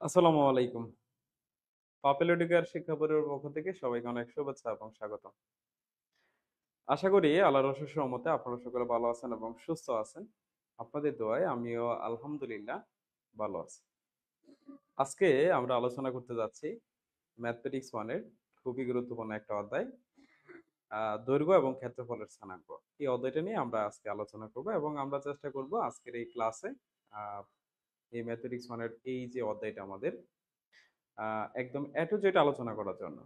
আসসালামু আলাইকুম। পপুলার শিক্ষা বোর্ডের পক্ষ থেকে সবাইকে অনেক শুভেচ্ছা এবং স্বাগত। আশা করি আল্লাহর অশেষ রহমতে আপনারা সকলে ভালো আছেন এবং সুস্থ আছেন। আপনাদের দোয়ায় আমিও আলহামদুলিল্লাহ ভালো আছি। আজকে আমরা আলোচনা করতে যাচ্ছি ম্যাথমেটিক্স 1 এর খুবই গুরুত্বপূর্ণ একটা অধ্যায়, দৈর্ঘ্য এবং ক্ষেত্রফলের স্থানাঙ্ক। এই অধ্যায়টা নিয়ে আমরা আজকে আলোচনা করব এবং আমরা চেষ্টা করব আজকের এই ক্লাসে আহ, এই ম্যাথমেটিক্স 1 এর এই যে অধ্যায়টা আমাদের একদম এ টু জেড আলোচনা করার জন্য।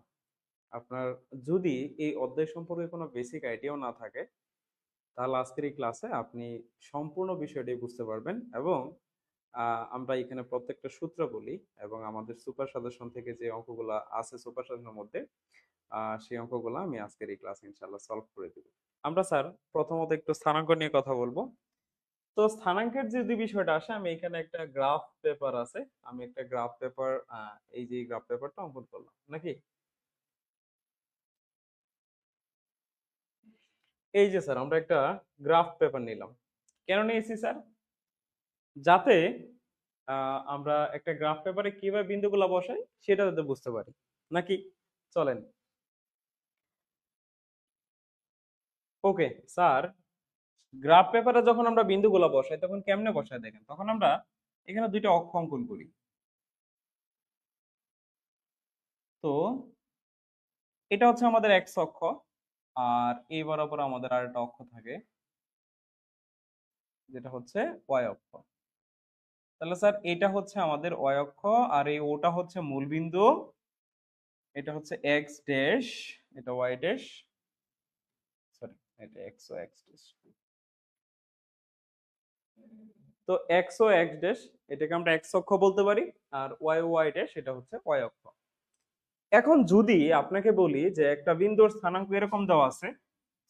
আপনার যদি এই অধ্যায় সম্পর্কে কোনো বেসিক আইডিয়াও না থাকে, তাহলে আজকের এই ক্লাসে আপনি সম্পূর্ণ বিষয়টি বুঝতে পারবেন এবং আমরা এখানে প্রত্যেকটা সূত্র বলি এবং আমাদের সুপার সাজেশন থেকে যে অঙ্কগুলো আছে সুপার সাজেশনের মধ্যে সেই অঙ্কগুলো আমি আজকের এই ক্লাসে ইনশাল্লাহ সলভ করে দিব। আমরা স্যার প্রথমত একটু স্থানাঙ্ক নিয়ে কথা বলবো। তো স্থানাঙ্কের যদি বিষয়টা আসে, আমি এখানে একটা গ্রাফ পেপার আছে, আমি একটা গ্রাফ পেপার এই যে গ্রাফ পেপারটা অঙ্কন করলাম নাকি। এই যে স্যার আমরা একটা গ্রাফ পেপার নিলাম। কেন নিয়েছি স্যার? যাতে আমরা একটা গ্রাফ পেপারে কিভাবে বিন্দুগুলো বসাই সেটা যাতে বুঝতে পারি নাকি। চলেন। ওকে স্যার, গ্রাফ পেপারে যখন আমরা বিন্দুগুলো বসাই তখন কেমনে বসাই দেখেন, তখন আমরা এখানে দুইটা অক্ষ অঙ্কন করি। তো এটা হচ্ছে আমাদের এক্স অক্ষ, আর এই বরাবর আমাদের আরেকটা অক্ষ থাকে যেটা হচ্ছে ওয়াই অক্ষ। তাহলে স্যার এটা হচ্ছে আমাদের ওয়াই অক্ষ, আর এই ওটা হচ্ছে মূল বিন্দু, এটা হচ্ছে এক্স ড্যাশ, এটা ওয়াই ড্যাশ, সরি এটা এক্স ও এক্স ড্যাশ। তো এক্স ও এক্স ড্যাশ এটাকে আমরা এক্স অক্ষ বলতে পারি, আর ওয়াই ওয়াই ড্যাশ এটা হচ্ছে ওয়াই অক্ষ। এখন যদি আপনাকে বলি যে একটা বিন্দুর স্থানাঙ্ক এরকম দেওয়া আছে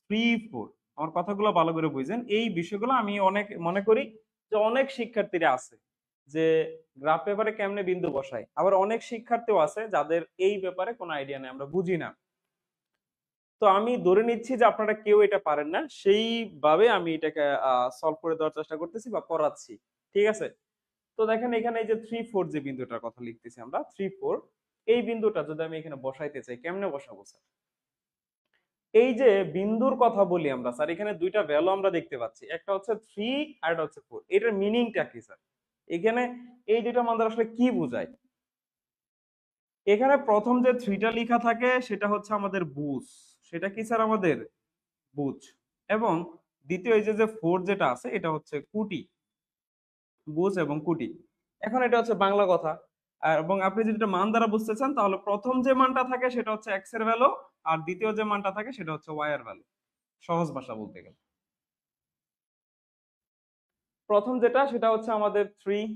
3 4, আমার কথাগুলো ভালো করে বুঝেন। এই বিষয়গুলো আমি অনেক মনে করি যে অনেক শিক্ষার্থীরা আছে যে গ্রাফ পেপারে কেমনে বিন্দু বসায়, আবার অনেক শিক্ষার্থীও আছে যাদের এই ব্যাপারে কোনো আইডিয়া নেই, আমরা বুঝি না। তো আমি ধরে নিচ্ছি যে আপনারা কেউ এটা পারেন না, সেইভাবে আমি এটাকে সলভ করে দেওয়ার চেষ্টা করতেছি বা করাচ্ছি। ঠিক আছে। তো দেখেন এখানে এই যে 3 4 যে বিন্দুটার কথা লিখতেছি আমরা 3 4, এই বিন্দুটা যদি আমি এখানে বসাইতে চাই কেমনে বসাবো স্যার? এই যে বিন্দুর কথা বলি আমরা স্যার, এখানে দুইটা ভ্যালু আমরা দেখতে পাচ্ছি, একটা হচ্ছে 3 আর একটা হচ্ছে 4। এটার মিনিংটা কি স্যার? এখানে এই দুইটা মান দ্বারা আসলে কি বোঝায়? এখানে প্রথম যে 3টা লেখা থাকে সেটা হচ্ছে আমাদের বুঝ, সেটা কি স্যার আমাদের বুঝ। এবং দ্বিতীয় এই যে যে 4 যেটা আছে এটা হচ্ছে কুটি, বুঝ এবং কুটি। এখন এটা হচ্ছে বাংলা কথা, এবং আপনি যদি এটা মান দ্বারা বুঝতে চান তাহলে প্রথম যে মানটা থাকে সেটা হচ্ছে এক্স এর ভ্যালু, আর দ্বিতীয় যে মানটা থাকে সেটা হচ্ছে ওয়াই এর ভ্যালু। সহজ ভাষা বলতে গেলে প্রথম যেটা সেটা হচ্ছে আমাদের 3,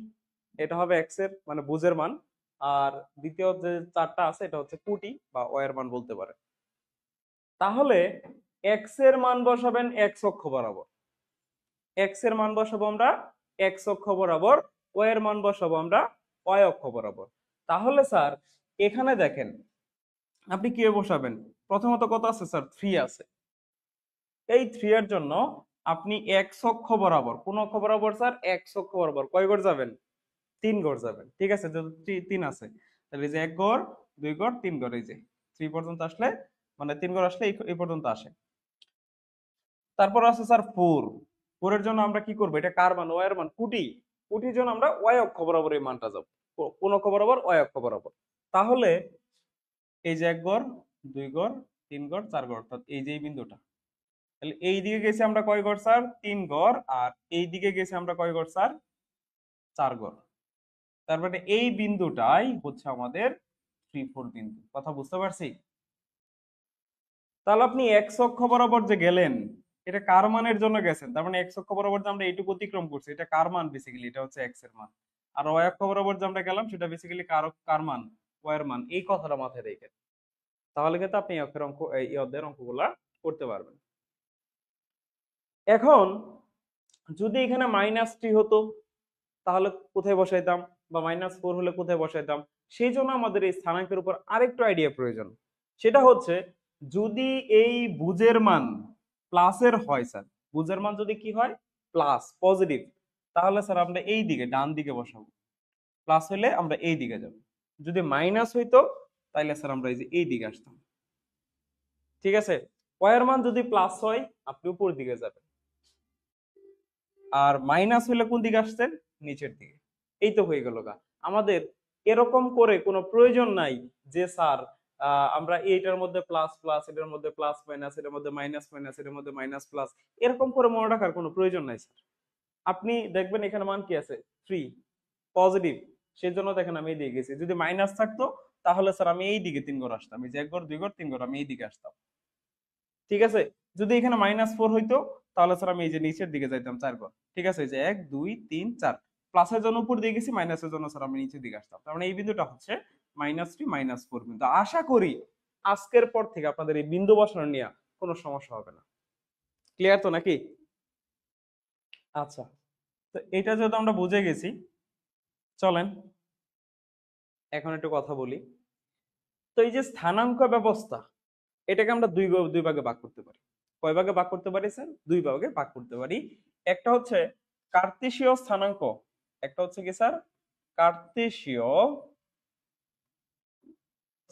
এটা হবে এক্স এর মানে বুঝের মান, আর দ্বিতীয় যে চারটা আছে এটা হচ্ছে কুটি বা ওয়াই এর মান বলতে পারে। তাহলে এক্স এর মান বসাবেন এক্স অক্ষ বরাবর, এক্স এর মান বসাবো আমরা এক্স অক্ষ বরাবর, ওয়াই এর মান বসাবো আমরা ওয়াই অক্ষ বরাবর। তাহলে স্যার এখানে দেখেন আপনি কি বসাবেন, প্রথমত কত আছে স্যার 3 আছে। এই 3 এর জন্য আপনি এক্স অক্ষ বরাবর, কোন অক্ষ বরাবর স্যার? এক্স অক্ষ বরাবর কয় ঘর যাবেন? 3 ঘর যাবেন। ঠিক আছে, যদি 3 আছে তাহলে এই যে 1 ঘর 2 ঘর 3 ঘর, এই যে 3 পর্যন্ত আসলে মানে 3 ঘর আসলে এই পর্যন্ত আসে। তারপর আছে স্যার 4, 4 এর জন্য আমরা কি করব, এটা কার মান? ওয়াই এর মান, কুটি। কুটির জন্য আমরা ওয়াই অক্ষ বরাবর এই মানটা যাব, কোন অক্ষ বরাবর? ওয়াই অক্ষ বরাবর। তাহলে এই যে 1 ঘর 2 ঘর 3 ঘর 4 ঘর, অর্থাৎ এই যে এই বিন্দুটা, তাহলে এই দিকে গেছি আমরা কয় ঘর স্যার? 3 ঘর, আর এই দিকে গেছি আমরা কয় ঘর স্যার? 4 ঘর। তার মানে এই বিন্দুটাই হচ্ছে আমাদের 3 4 বিন্দু। কথা বুঝতে পারছি? তাহলে আপনি এক্স অক্ষ বরাবর যে গেলেন এটা কার মানের জন্য গেছেন? তার মানে এক্স অক্ষ বরাবর যে আমরা এইটুকু অতিক্রম করছি এটা কার মান? বেসিক্যালি এটা হচ্ছে এক্স এর মান। আর ওয়াই অক্ষ বরাবর যে আমরা গেলাম সেটা বেসিক্যালি কার কার মান? ওয়াই এর মান। এই কথাটা মাথায় রেখে তাহলে কিন্তু আপনি এই অক্ষের অঙ্ক, এই অধ্যায়ের অঙ্কগুলা করতে পারবেন। এখন যদি এখানে -3 হতো তাহলে কোথায় বসাইতাম, বা -4 হলে কোথায় বসাইতাম? সেই জন্য আমাদের এই স্থানাঙ্কের উপর আরেকটু আইডিয়া প্রয়োজন। সেটা হচ্ছে যদি এই বুঝের মান প্লাসের হয় স্যার, বুঝের মান যদি কি হয়? প্লাস, পজিটিভ, তাহলে স্যার আমরা এই দিকে ডান দিকে বসাবো। প্লাস হইলে আমরা এই দিকে যাব, যদি মাইনাস হইতো তাইলে স্যার আমরা এই যে এই দিকে আসতাম। ঠিক আছে, ওয়াই এর মান যদি প্লাস হয় আপনি উপর দিকে যাবেন, আর মাইনাস হলে কোন দিকে আসছেন, নিচের দিকে। এই তো হয়ে গেল গা। আমাদের এরকম করে কোনো প্রয়োজন নাই যে স্যার আমরা এইটার মধ্যে প্লাস প্লাস, এটার মধ্যে প্লাস মাইনাস, এটার মধ্যে মাইনাস মাইনাস, এটার মধ্যে মাইনাস প্লাস, এরকম করে মনে রাখার কোনো প্রয়োজন নাই স্যার। আপনি দেখবেন এখানে মান কি আছে, 3 পজিটিভ, সেজন্য দেখেন আমি এই দিকে গেছি। যদি মাইনাস থাকতো তাহলে স্যার আমি এই দিকে 3 ঘর আসতাম, এই যে 1 ঘর 2 ঘর 3 ঘর আমি এই দিকে আসতাম। ঠিক আছে, যদি এখানে -4 হইতো তাহলে স্যার আমি এই যে নিচের দিকে যাইতাম 4 ঘর। ঠিক আছে, এই যে 1 2 3 4, প্লাসের জন্য উপর দিয়ে গেছি, মাইনাসের জন্য স্যার আমি নিচের দিকে আসতাম। তার মানে এই বিন্দুটা হচ্ছে -3 -4 বিন্দু। আশা করি আজকের পর থেকে আপনাদের এই বিন্দু বসানো নিয়ে কোনো সমস্যা হবে না। ক্লিয়ার তো নাকি? আচ্ছা, তো এটা যেহেতু আমরা বুঝে গেছি, চলেন এখন একটু কথা বলি। তো এই যে স্থানাঙ্ক ব্যবস্থা, এটাকে আমরা দুই ভাগে ভাগ করতে পারি। কয় ভাগে ভাগ করতে পারি স্যার? দুই ভাগে ভাগ করতে পারি। একটা হচ্ছে কার্তেশীয় স্থানাঙ্ক, একটা হচ্ছে কি স্যার কার্তেশীয়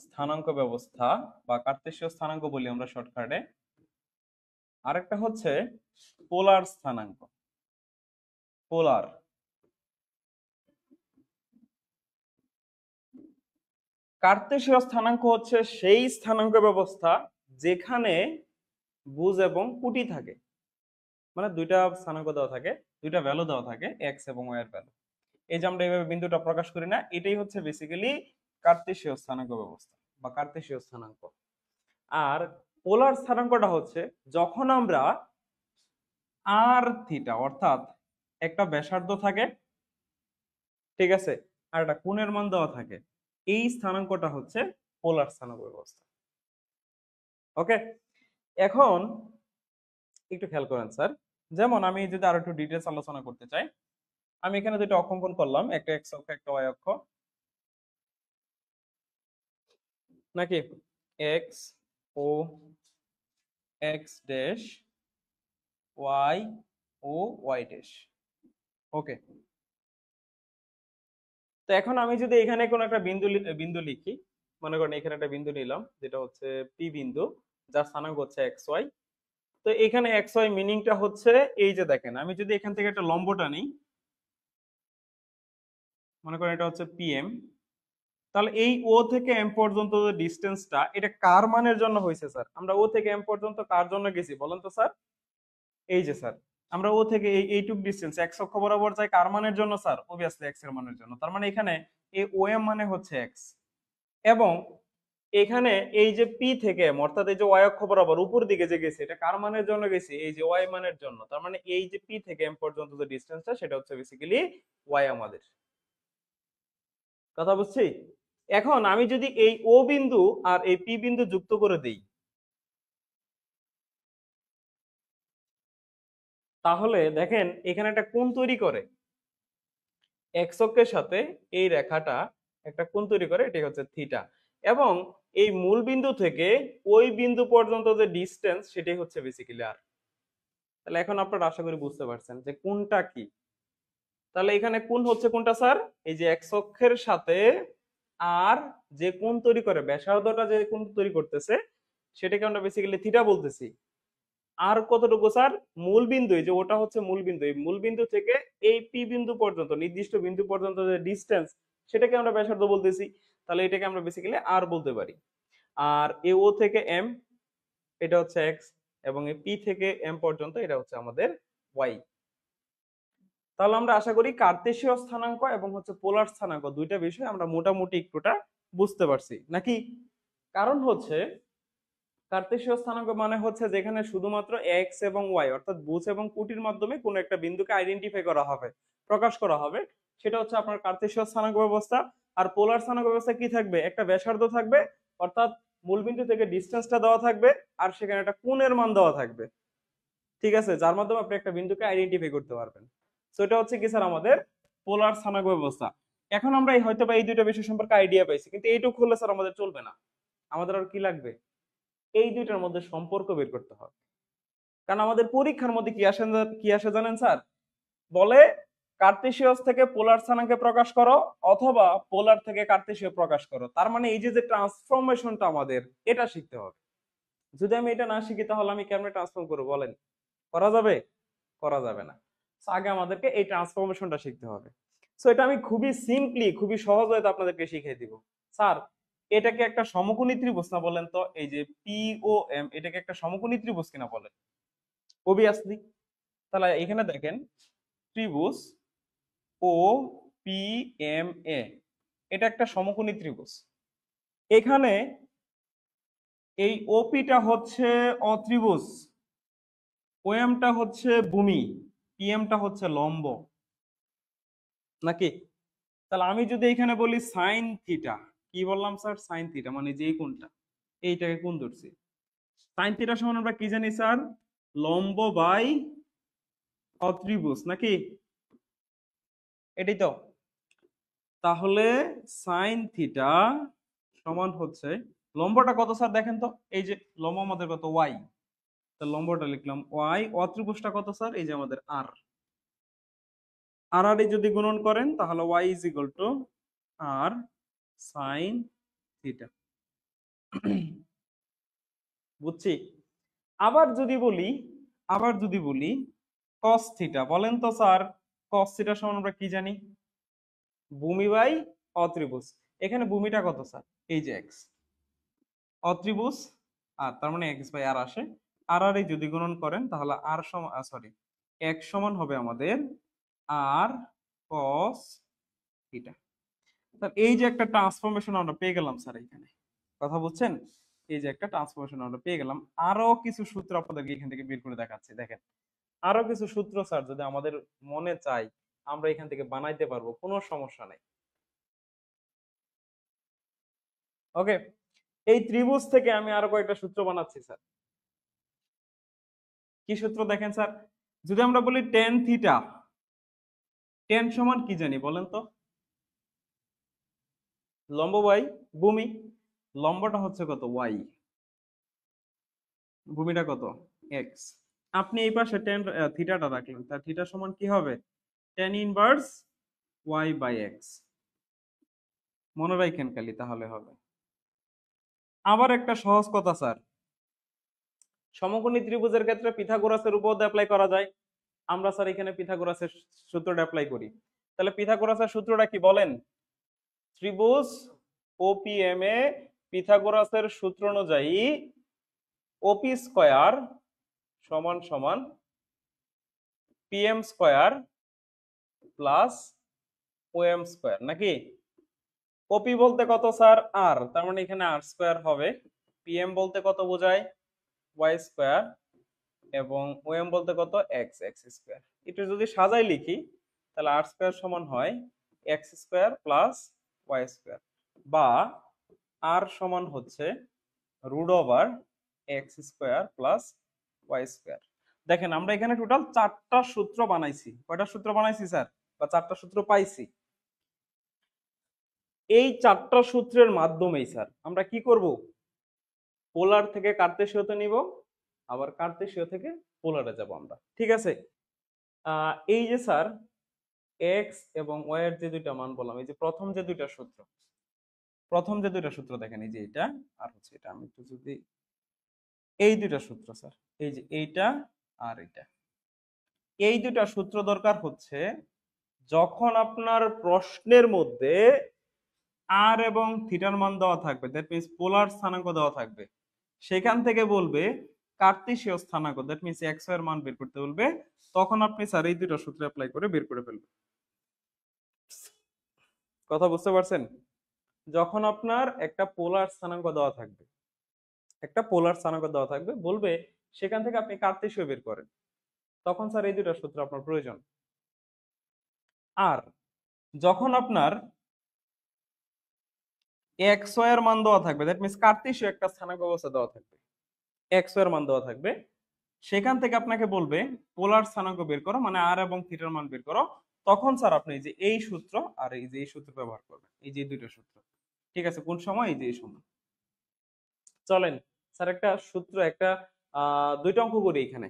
স্থানাঙ্ক ব্যবস্থা বা কার্তেশীয় স্থানাঙ্ক বলি আমরা শর্টকাটে। আরেকটা হচ্ছে পোলার স্থানাঙ্ক, পোলার। কার্তেশীয় স্থানাঙ্ক হচ্ছে সেই স্থানাঙ্ক ব্যবস্থা যেখানে বুঝ এবং কুটি থাকে, মানে দুইটা স্থানাঙ্ক দেওয়া থাকে, দুইটা ভ্যালু দেওয়া থাকে, এক্স এবং ওয়াই এর ভ্যালু। এই যে আমরা এইভাবে বিন্দুটা প্রকাশ করি না, এটাই হচ্ছে বেসিক্যালি কার্তেশীয় স্থানাঙ্ক ব্যবস্থা বা কার্তেশীয় স্থানাঙ্ক। আর পোলার স্থানাঙ্কটা হচ্ছে যখন আমরা আর থিটা অর্থাৎ একটা ব্যাসার্ধ থাকে, ঠিক আছে, আর একটা কোণের মান দেওয়া থাকে, এই স্থানাঙ্কটা হচ্ছে পোলার স্থানাঙ্ক ব্যবস্থা। ওকে, এখন একটু খেয়াল করেন স্যার, যেমন আমি যদি আরো একটু ডিটেলস আলোচনা করতে চাই, আমি এখানে দুটো অঙ্কন করলাম, একটা এক্স অক্ষ একটা ওয়াই অক্ষ, নাকি এক্স ও এক্স ড্যাশ, ওয়াই ও ওয়াই ড্যাশ। ওকে, তো এখন আমি যদি এখানে কোনো একটা বিন্দু লিখি, মনে করেন এখানে একটা বিন্দু নিলাম যেটা হচ্ছে পি বিন্দু, যার স্থানাঙ্ক হচ্ছে এক্স ওয়াই। তো এখানে এক্স ওয়াই মিনিংটা হচ্ছে এই যে দেখেন, আমি যদি এখান থেকে একটা লম্বটা নিই, মনে করেন এটা হচ্ছে পিএম, তাহলে এই ও থেকে এম পর্যন্ত যে ডিস্টেন্সটা, এটা কার মানের জন্য হয়েছে স্যার? আমরা ও থেকে এম পর্যন্ত কার জন্য গেছি বলেন তো স্যার? এই যে স্যার, আমরা ও থেকে এইটুক ডিস্টেন্স এক্স অক্ষ বরাবর যাই কার মানের জন্য স্যার? অবভিয়াসলি এক্স এর মানের জন্য। তার মানে এখানে এই ও এম মানে হচ্ছে এক্স, এবং এখানে এই যে পি থেকে এম অর্থাৎ এই যে ওয়াই অক্ষ বরাবর উপর দিকে যে গেছে, এটা কার মানের জন্য গেছে? এই যে ওয়াই মানের জন্য। তার মানে এই যে পি থেকে এম পর্যন্ত যে ডিস্টেন্সটা, সেটা হচ্ছে বেসিক্যালি ওয়াই আমাদের। কথা বুঝছি? এখন আমি যদি এই ও বিন্দু আর এই পি বিন্দু যুক্ত করে দেই, তাহলে দেখেন এখানে একটা কোণ তৈরি করে, এক্স অক্ষের সাথে এই রেখাটা একটা কোণ তৈরি করে, এটাই হচ্ছে থিটা। এবং এই মূল বিন্দু থেকে ওই বিন্দু পর্যন্ত যে ডিস্টেন্স, সেটাই হচ্ছে বেসিক্যালি আর। তাহলে এখন আপনারা আশা করি বুঝতে পারছেন যে কোণটা কি। তাহলে এখানে কোণ হচ্ছে কোনটা স্যার? এই যে এক্স অক্ষের সাথে আর যে কোণ তৈরি করে, ব্যাসার্ধটা যে কোণ তৈরি করতেছে, সেটাকে আমরা বেসিক্যালি থিটা বলতেছি। আর কতটুকু স্যার? মূল বিন্দু, এই যে ওটা হচ্ছে মূল বিন্দু, এই মূল বিন্দু থেকে এই পি বিন্দু পর্যন্ত, নির্দিষ্ট বিন্দু পর্যন্ত যে ডিসটেন্স, সেটাকে আমরা ব্যাসার্ধ বলতেছি। তাহলে এটাকে আমরা বেসিক্যালি আর বলতে পারি। আর এ ও থেকে এম, এটা হচ্ছে এক্স, এবং এই পি থেকে এম পর্যন্ত এটা হচ্ছে আমাদের ওয়াই। তাহলে আমরা আশা করি কার্তেশীয় স্থানাঙ্ক এবং হচ্ছে পোলার স্থানাঙ্ক দুইটা বিষয় আমরা মোটামুটি একটুটা বুঝতে পারছি নাকি? কারণ হচ্ছে কার্তেশীয় স্থানাঙ্ক মানে হচ্ছে যেখানে শুধুমাত্র এক্স এবং ওয়াই অর্থাৎ বুঝ এবং কুটির মাধ্যমে কোনো একটা বিন্দুকে আইডেন্টিফাই করা হবে, প্রকাশ করা হবে, সেটা হচ্ছে আপনার কার্তেশীয় স্থানাঙ্ক ব্যবস্থা। আর পোলার স্থানাঙ্ক ব্যবস্থা কি থাকবে? একটা ব্যাসার্ধ থাকবে, অর্থাৎ মূল বিন্দু থেকে ডিসটেন্সটা দেওয়া থাকবে, আর সেখানে একটা কোণের মান দেওয়া থাকবে, ঠিক আছে, যার মাধ্যমে আপনি একটা বিন্দুকে আইডেন্টিফাই করতে পারবেন। সো এটা হচ্ছে কি স্যার আমাদের পোলার স্থানাঙ্ক ব্যবস্থা। এখন আমরা হয়তো বা এই দুইটা বিষয় সম্পর্কে আইডিয়া পাইছি, কিন্তু এইটুকু হলে স্যার আমাদের চলবে না। আমাদের আর কি লাগবে? এই দুইটার মধ্যে সম্পর্ক বের করতে হবে। কারণ আমাদের পরীক্ষার মধ্যে কি আসে জানেন স্যার? বলে কার্টেসিয়াস থেকে পোলার স্থানাঙ্কে প্রকাশ করো অথবা পোলার থেকে কার্টেসীয় প্রকাশ করো। তার মানে এই যে ট্রান্সফরমেশনটা আমাদের এটা শিখতে হবে। যদি আমি এটা না শিখি তাহলে আমি কেমনে ট্রান্সফর্ম করবো বলেন? করা যাবে? করা যাবে না। আগে আমাদেরকে এই ট্রান্সফরমেশনটা শিখতে হবে। সো এটা আমি খুবই সিম্পলি, খুবই সহজ হয়তো আপনাদেরকে শিখিয়ে দিব। স্যার এটাকে একটা সমকোণী ত্রিভুজ না বলেন তো? এই যে POM এটাকে একটা সমকোণী ত্রিভুজ কিনা বলেন? অবভিয়াসলি। তাহলে এখানে দেখেন ত্রিভুজ OPMA এটা একটা সমকোণী ত্রিভুজ। এখানে এই ওপিটা হচ্ছে অত্রিভুজ, ওএমটা হচ্ছে ভূমি, পিএমটা হচ্ছে লম্ব, নাকি? তাহলে আমি যদি এখানে বলি সাইন থিটা, কি বললাম স্যার? সাইন থিটা মানে যে কোনটা, এইটাকে কোণ ধরছি। সাইন থিটা সমান আমরা কি জানি স্যার? লম্ব বাই অত্রিভুজ, নাকি? এটাই তো। তাহলে সাইন থিটা সমান হচ্ছে, লম্বটা কত স্যার দেখেন তো? এই যে লম্ব আমাদের কত? ওয়াই। তাহলে লম্বটা লিখলাম ওয়াই, অত্রিভুজটা কত স্যার? এই যে আমাদের আর। আর আর যদি গুণন করেন তাহলে y is equal to r sine theta. বুঝছি? আবার যদি বলি, কস থিটা, বলেন তো স্যার কস থিটা সমান আমরা কি জানি? ভূমি বাই অত্রিভুজ। এখানে ভূমিটা কত স্যার? এই যে এক্স, অত্রিভুজ আর, তার মানে এক্স বাই আর আসে। আর আর যদি গুণন করেন তাহলে আর সমান, সরি, এক্স সমান হবে আমাদের আর কস থিটা। এই যে একটা ট্রান্সফরমেশন আমরা পেয়ে গেলাম স্যার এখানে, কথা বুঝছেন? এই যে একটা ট্রান্সফরমেশন আমরা পেয়ে গেলাম। আরো কিছু সূত্র আপনাদেরকে এখান থেকে বের করে দেখাচ্ছি। দেখেন আরো কিছু সূত্র স্যার যদি আমাদের মনে চাই আমরা এখান থেকে বানাইতে পারবো, কোনো সমস্যা নাই। ওকে, এই ত্রিভুজ থেকে আমি আরো কয়েকটা সূত্র বানাচ্ছি স্যার। কি সূত্র দেখেন স্যার? যদি আমরা বলি টেন থিটা, টেন সমান কি জানি বলেন তো? লম্ব বাই ভূমি। লম্বটা হচ্ছে কত? ওয়াই, ভূমিটা কত? এক্স। আপনি এই পাশে টেন থিটাটা রাখলেন, তার থিটা সমান কি হবে? Tan inverse y by x. মনে রাখেন খালি, তাহলে হবে। আবার একটা সহজ কথা স্যার, সমকোণী ত্রিভুজের ক্ষেত্রে পিথাগোরাসের উপপাদ্য অ্যাপ্লাই করা যায়। আমরা স্যার এখানে পিথাগোরাসের সূত্রটা অ্যাপ্লাই করি। তাহলে পিথাগোরাসের সূত্রটা কি বলেন? ত্রিভুজ OPM এ পিথাগোরাসের সূত্র অনুযায়ী OP স্কয়ার সমান সমান PM square plus OM square, নাকি? OP বলতে কত স্যার? আর, তার মানে এখানে আর স্কয়ার হবে। PM বলতে কত বোঝায়? ওয়াই স্কয়ার, এবং OM বলতে কত? X, x square. একটু যদি সাজাই লিখি তাহলে আর স্কয়ার সমান হয় x square plus y square, বা আর সমান হচ্ছে root over x square plus y square. দেখেন আমরা এখানে টোটাল 4টা সূত্র বানাইছি। কয়টা সূত্র বানাইছি স্যার? বা 4টা সূত্র পাইছি। এই 4টা সূত্রের মাধ্যমেই স্যার আমরা কি করব? পোলার থেকে কার্তেশীয়তে নিব, আবার কার্তেশীয় থেকে পোলারে যাব আমরা, ঠিক আছে? এই যে স্যার এক্স এবং ওয়াই এর যে দুইটা মান বললাম, এই যে প্রথম যে দুইটা সূত্র দেখেন, এই যে এটা আর হচ্ছে এটা, আমি একটু যদি এই দুইটা সূত্র স্যার, এই যে এইটা আর এটা, এই দুইটা সূত্র দরকার হচ্ছে যখন আপনার প্রশ্নের মধ্যে আর এবং থিটার মান দেওয়া থাকবে, দ্যাট মিন্স পোলার স্থানাঙ্ক দেওয়া থাকবে, সেখান থেকে বলবে কার্তেশীয় স্থানাঙ্ক, দ্যাট মিন্স এক্স এর মান বের করতে বলবে, তখন আপনি স্যার এই দুটো সূত্র অ্যাপ্লাই করে বের করে ফেলবেন। কথা বুঝতে পারছেন? যখন আপনার একটা পোলার স্থানাঙ্ক দেওয়া থাকবে, বলবে সেখান থেকে আপনি কার্তেশীয় বের করেন, তখন স্যার এই দুটো সূত্র আপনার প্রয়োজন। আর যখন আপনার এক্স ওয়াই এর মান দেওয়া থাকবে, দ্যাট মিন্স কার্তেশীয় একটা স্থানাঙ্ক অবস্থা দেওয়া থাকবে, এক্স ওয়াই এর মান দেওয়া থাকবে, সেখান থেকে আপনাকে বলবে পোলার স্থানাঙ্ক বের করো, মানে আর এবং থিটার মান বের করো, তখন স্যার আপনি এই যে এই সূত্র আর এই যে এই সূত্র ব্যবহার করবেন, এই যে দুইটা সূত্র। ঠিক আছে? কোন সময়? এই যে এই সময়। চলেন স্যার একটা সূত্র, একটা দুইটা অঙ্ক করি এখানে,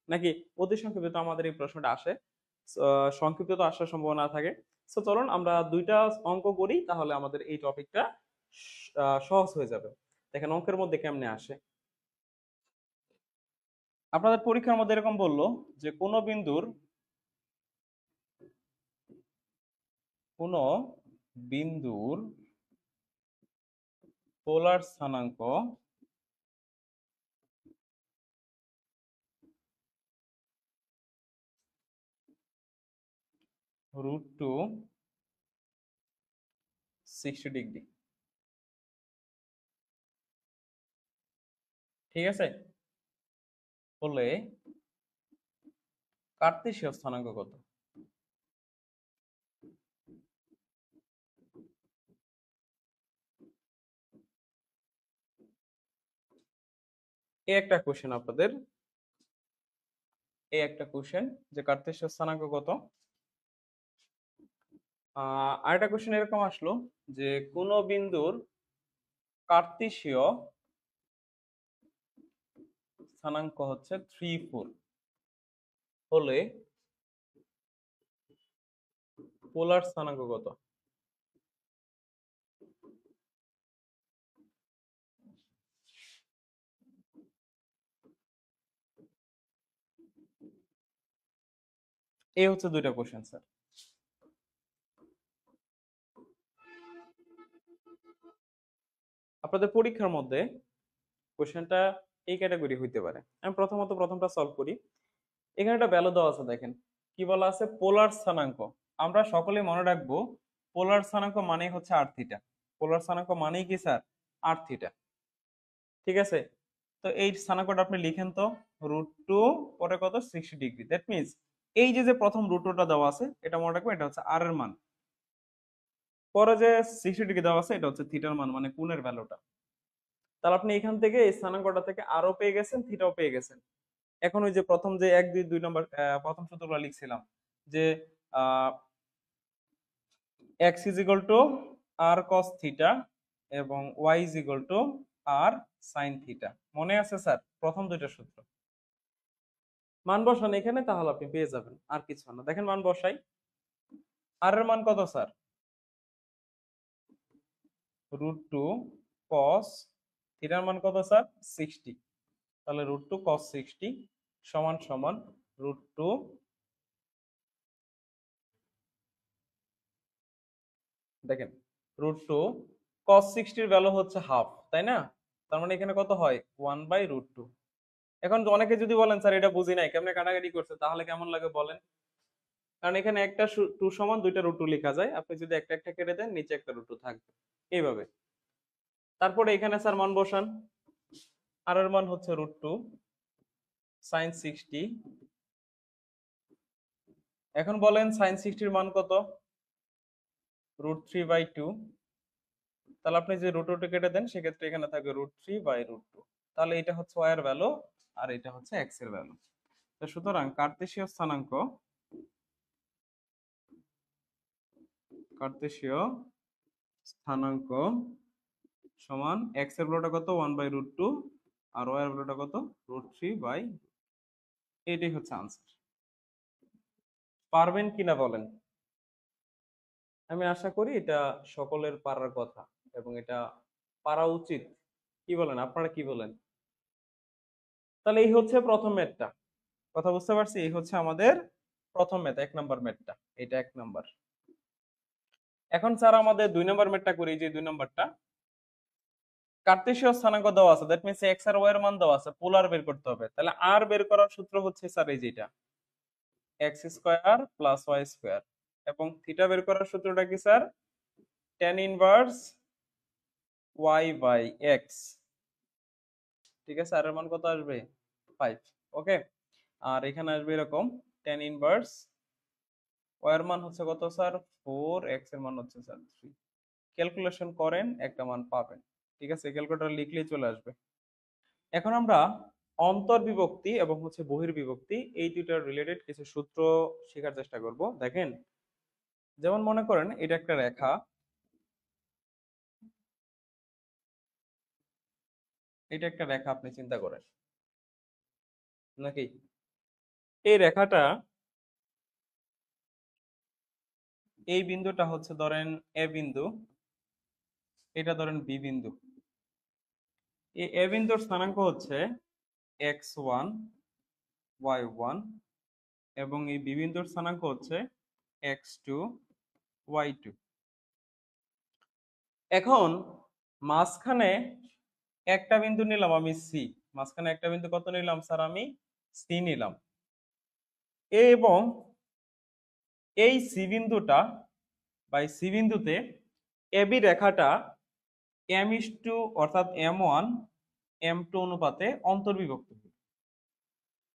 নাকি? অতি সংক্ষেপে তো আমাদের এই প্রশ্নটা আসে। সংক্ষিপ্ত তো আসার সম্ভাবনা থাকে। সো চলুন আমরা দুইটা অঙ্ক করি, তাহলে আমাদের এই টপিকটা সহজ হয়ে যাবে। দেখেন অঙ্কের মধ্যে কেমনে আসে। আপনাদের পরীক্ষার মধ্যে এরকম বললো যে কোনো বিন্দুর পোলার স্থানাঙ্ক √2 60 ডিগ্রি। ঠিক আছে, হলে কার্তেশীয় স্থানাঙ্ক কত? এই একটা কোশ্চেন আপনাদের, এই একটা কোশ্চেন যে কার্তেশীয় স্থানাঙ্ক কত। আরেকটা কোশ্চেন এরকম আসলো যে কোন বিন্দুর কার্তেশীয় স্থানাঙ্ক হচ্ছে 3, 4 হলে পোলার স্থানাঙ্ক কত? এই হচ্ছে দুইটা কোশ্চেন স্যার। আপনাদের পরীক্ষার মধ্যে কোশ্চেনটা এই ক্যাটাগরি হইতে পারে। আমি প্রথমটা সলভ করি। এখানে একটা ভ্যালু দেওয়া আছে, দেখেন কি বলা আছে, পোলার স্থানাঙ্ক। আমরা সকলেই মনে রাখবো পোলার স্থানাঙ্ক মানেই হচ্ছে আর থিটা। পোলার স্থানাঙ্ক মানেই কি স্যার? আর থিটা। ঠিক আছে, তো এই স্থানাঙ্কটা আপনি লিখেন তো, √2 পরে কত 60 ডিগ্রি। দ্যাট মিনস এই যে যে প্রথম √2টা দেওয়া আছে এটা মনে রাখবো, এটা হচ্ছে আর এর মান। পরে যে 60 ডিগ্রি দেওয়া আছে এটা হচ্ছে থিটার মান, মানে কোণের ভ্যালুটা। তাহলে আপনি এখান থেকে এই স্থানাঙ্কটা থেকে আরও পেয়ে গেছেন, থিটাও পেয়ে গেছেন। এখন ওই যে প্রথম যে 1, 2, 2 নম্বর প্রথম সূত্রগুলো লিখছিলাম যে x is equal to r cos theta এবং y is equal to r sine theta. মনে আছে স্যার প্রথম দুইটা সূত্র? মান বসান এখানে, তাহলে আপনি পেয়ে যাবেন, আর কিছু না। দেখেন মান বসাই। আর এর মান কত স্যার? √2 cos থিটার মান কত স্যার? 60। তাহলে √2 cos 60 সমান সমান √2, দেখেন √2 cos 60 এর ভ্যালু হচ্ছে হাফ, তাই না? তার মানে এখানে কত হয়? 1/√2। এখন অনেকে যদি বলেন স্যার এটা বুঝি নাই, কেমনে কাটাকাটি করছে, তাহলে কেমন লাগে বলেন? কারণ এখানে একটা 2 সমান দুইটা √2 লেখা যায়, আপনি যদি একটা একটা কেটে দেন নিচে একটা √2 থাকবে এইভাবে। তারপরে এখানে স্যার মান বসান। আর এর মান হচ্ছে √2 sin 60। এখন বলেন sin 60 এর মান কত? √3/2। তাহলে আপনি যে √2 কেটে দেন সেক্ষেত্রে এখানে থাকবে √3/√2। তাহলে এটা হচ্ছে y এর ভ্যালু আর এটা হচ্ছে x এর ভ্যালু। তো সুতরাং কার্তেশীয় স্থানাঙ্ক সমান x এর ভ্যালুটা কত? 1/√2 আর y এর ভ্যালুটা কত? √3/, এটাই হচ্ছে আনসার। পারবেন কিনা বলেন? আমি আশা করি এটা সকলের পারার কথা এবং এটা পারা উচিত। কি বলেন, আপনারা কি বলেন? তাহলে এই হচ্ছে প্রথম ম্যাথটা। কথা বুঝতে পারছি? এই হচ্ছে আমাদের প্রথম ম্যাথ, 1 নম্বর ম্যাথটা। এটা 1 নম্বর। এখন স্যার আমাদের 2 নম্বর ম্যাথটা করি। যে 2 নম্বরটা কার্তেশীয় স্থানাঙ্ক দেওয়া আছে, দ্যাট মিনস এক্স আর ওয়াই এর মান দেওয়া আছে, পোলার বের করতে হবে। তাহলে আর বের করার সূত্র হচ্ছে স্যার এই যেটা, x² প্লাস y²। এবং থিটা বের করার সূত্রটা কি স্যার? tan inverse y/x। ঠিক আছে, আর এর মান কত আসবে? 5। ওকে, আর এখানে আসবে এরকম tan ইনভার্স y এর মান হচ্ছে কত স্যার? 4, x এর মান হচ্ছে স্যার 3। ক্যালকুলেশন করেন, একটা মান পাবেন। ঠিক আছে, ক্যালকুলেটর লিখলেই চলে আসবে। এখন আমরা অন্তর্বিভক্তি এবং হচ্ছে বহির্বিভক্তি এই দুইটার রিলেটেড কিছু সূত্র শেখার চেষ্টা করব। দেখেন, যেমন মনে করেন এটা একটা রেখা, এটা একটা রেখা আপনি চিন্তা করেন নাকি? এই রেখাটা এই বিন্দুটা হচ্ছে ধরেন এ বিন্দু, এটা ধরেন বি বিন্দু। এই এ বিন্দুর স্থানাঙ্ক হচ্ছে x1 y1 এবং এই বি বিন্দুর স্থানাঙ্ক হচ্ছে x2 y2। এখন মাঝখানে একটা বিন্দু নিলাম আমি সি, মাঝখানে একটা বিন্দু কত নিলাম স্যার? আমি সি নিলাম। এবং এই সি বিন্দুটা বা সি বিন্দুতে এবি রেখাটা m:2 অর্থাৎ m1 m2 অনুপাতে অন্তর্বিভক্ত।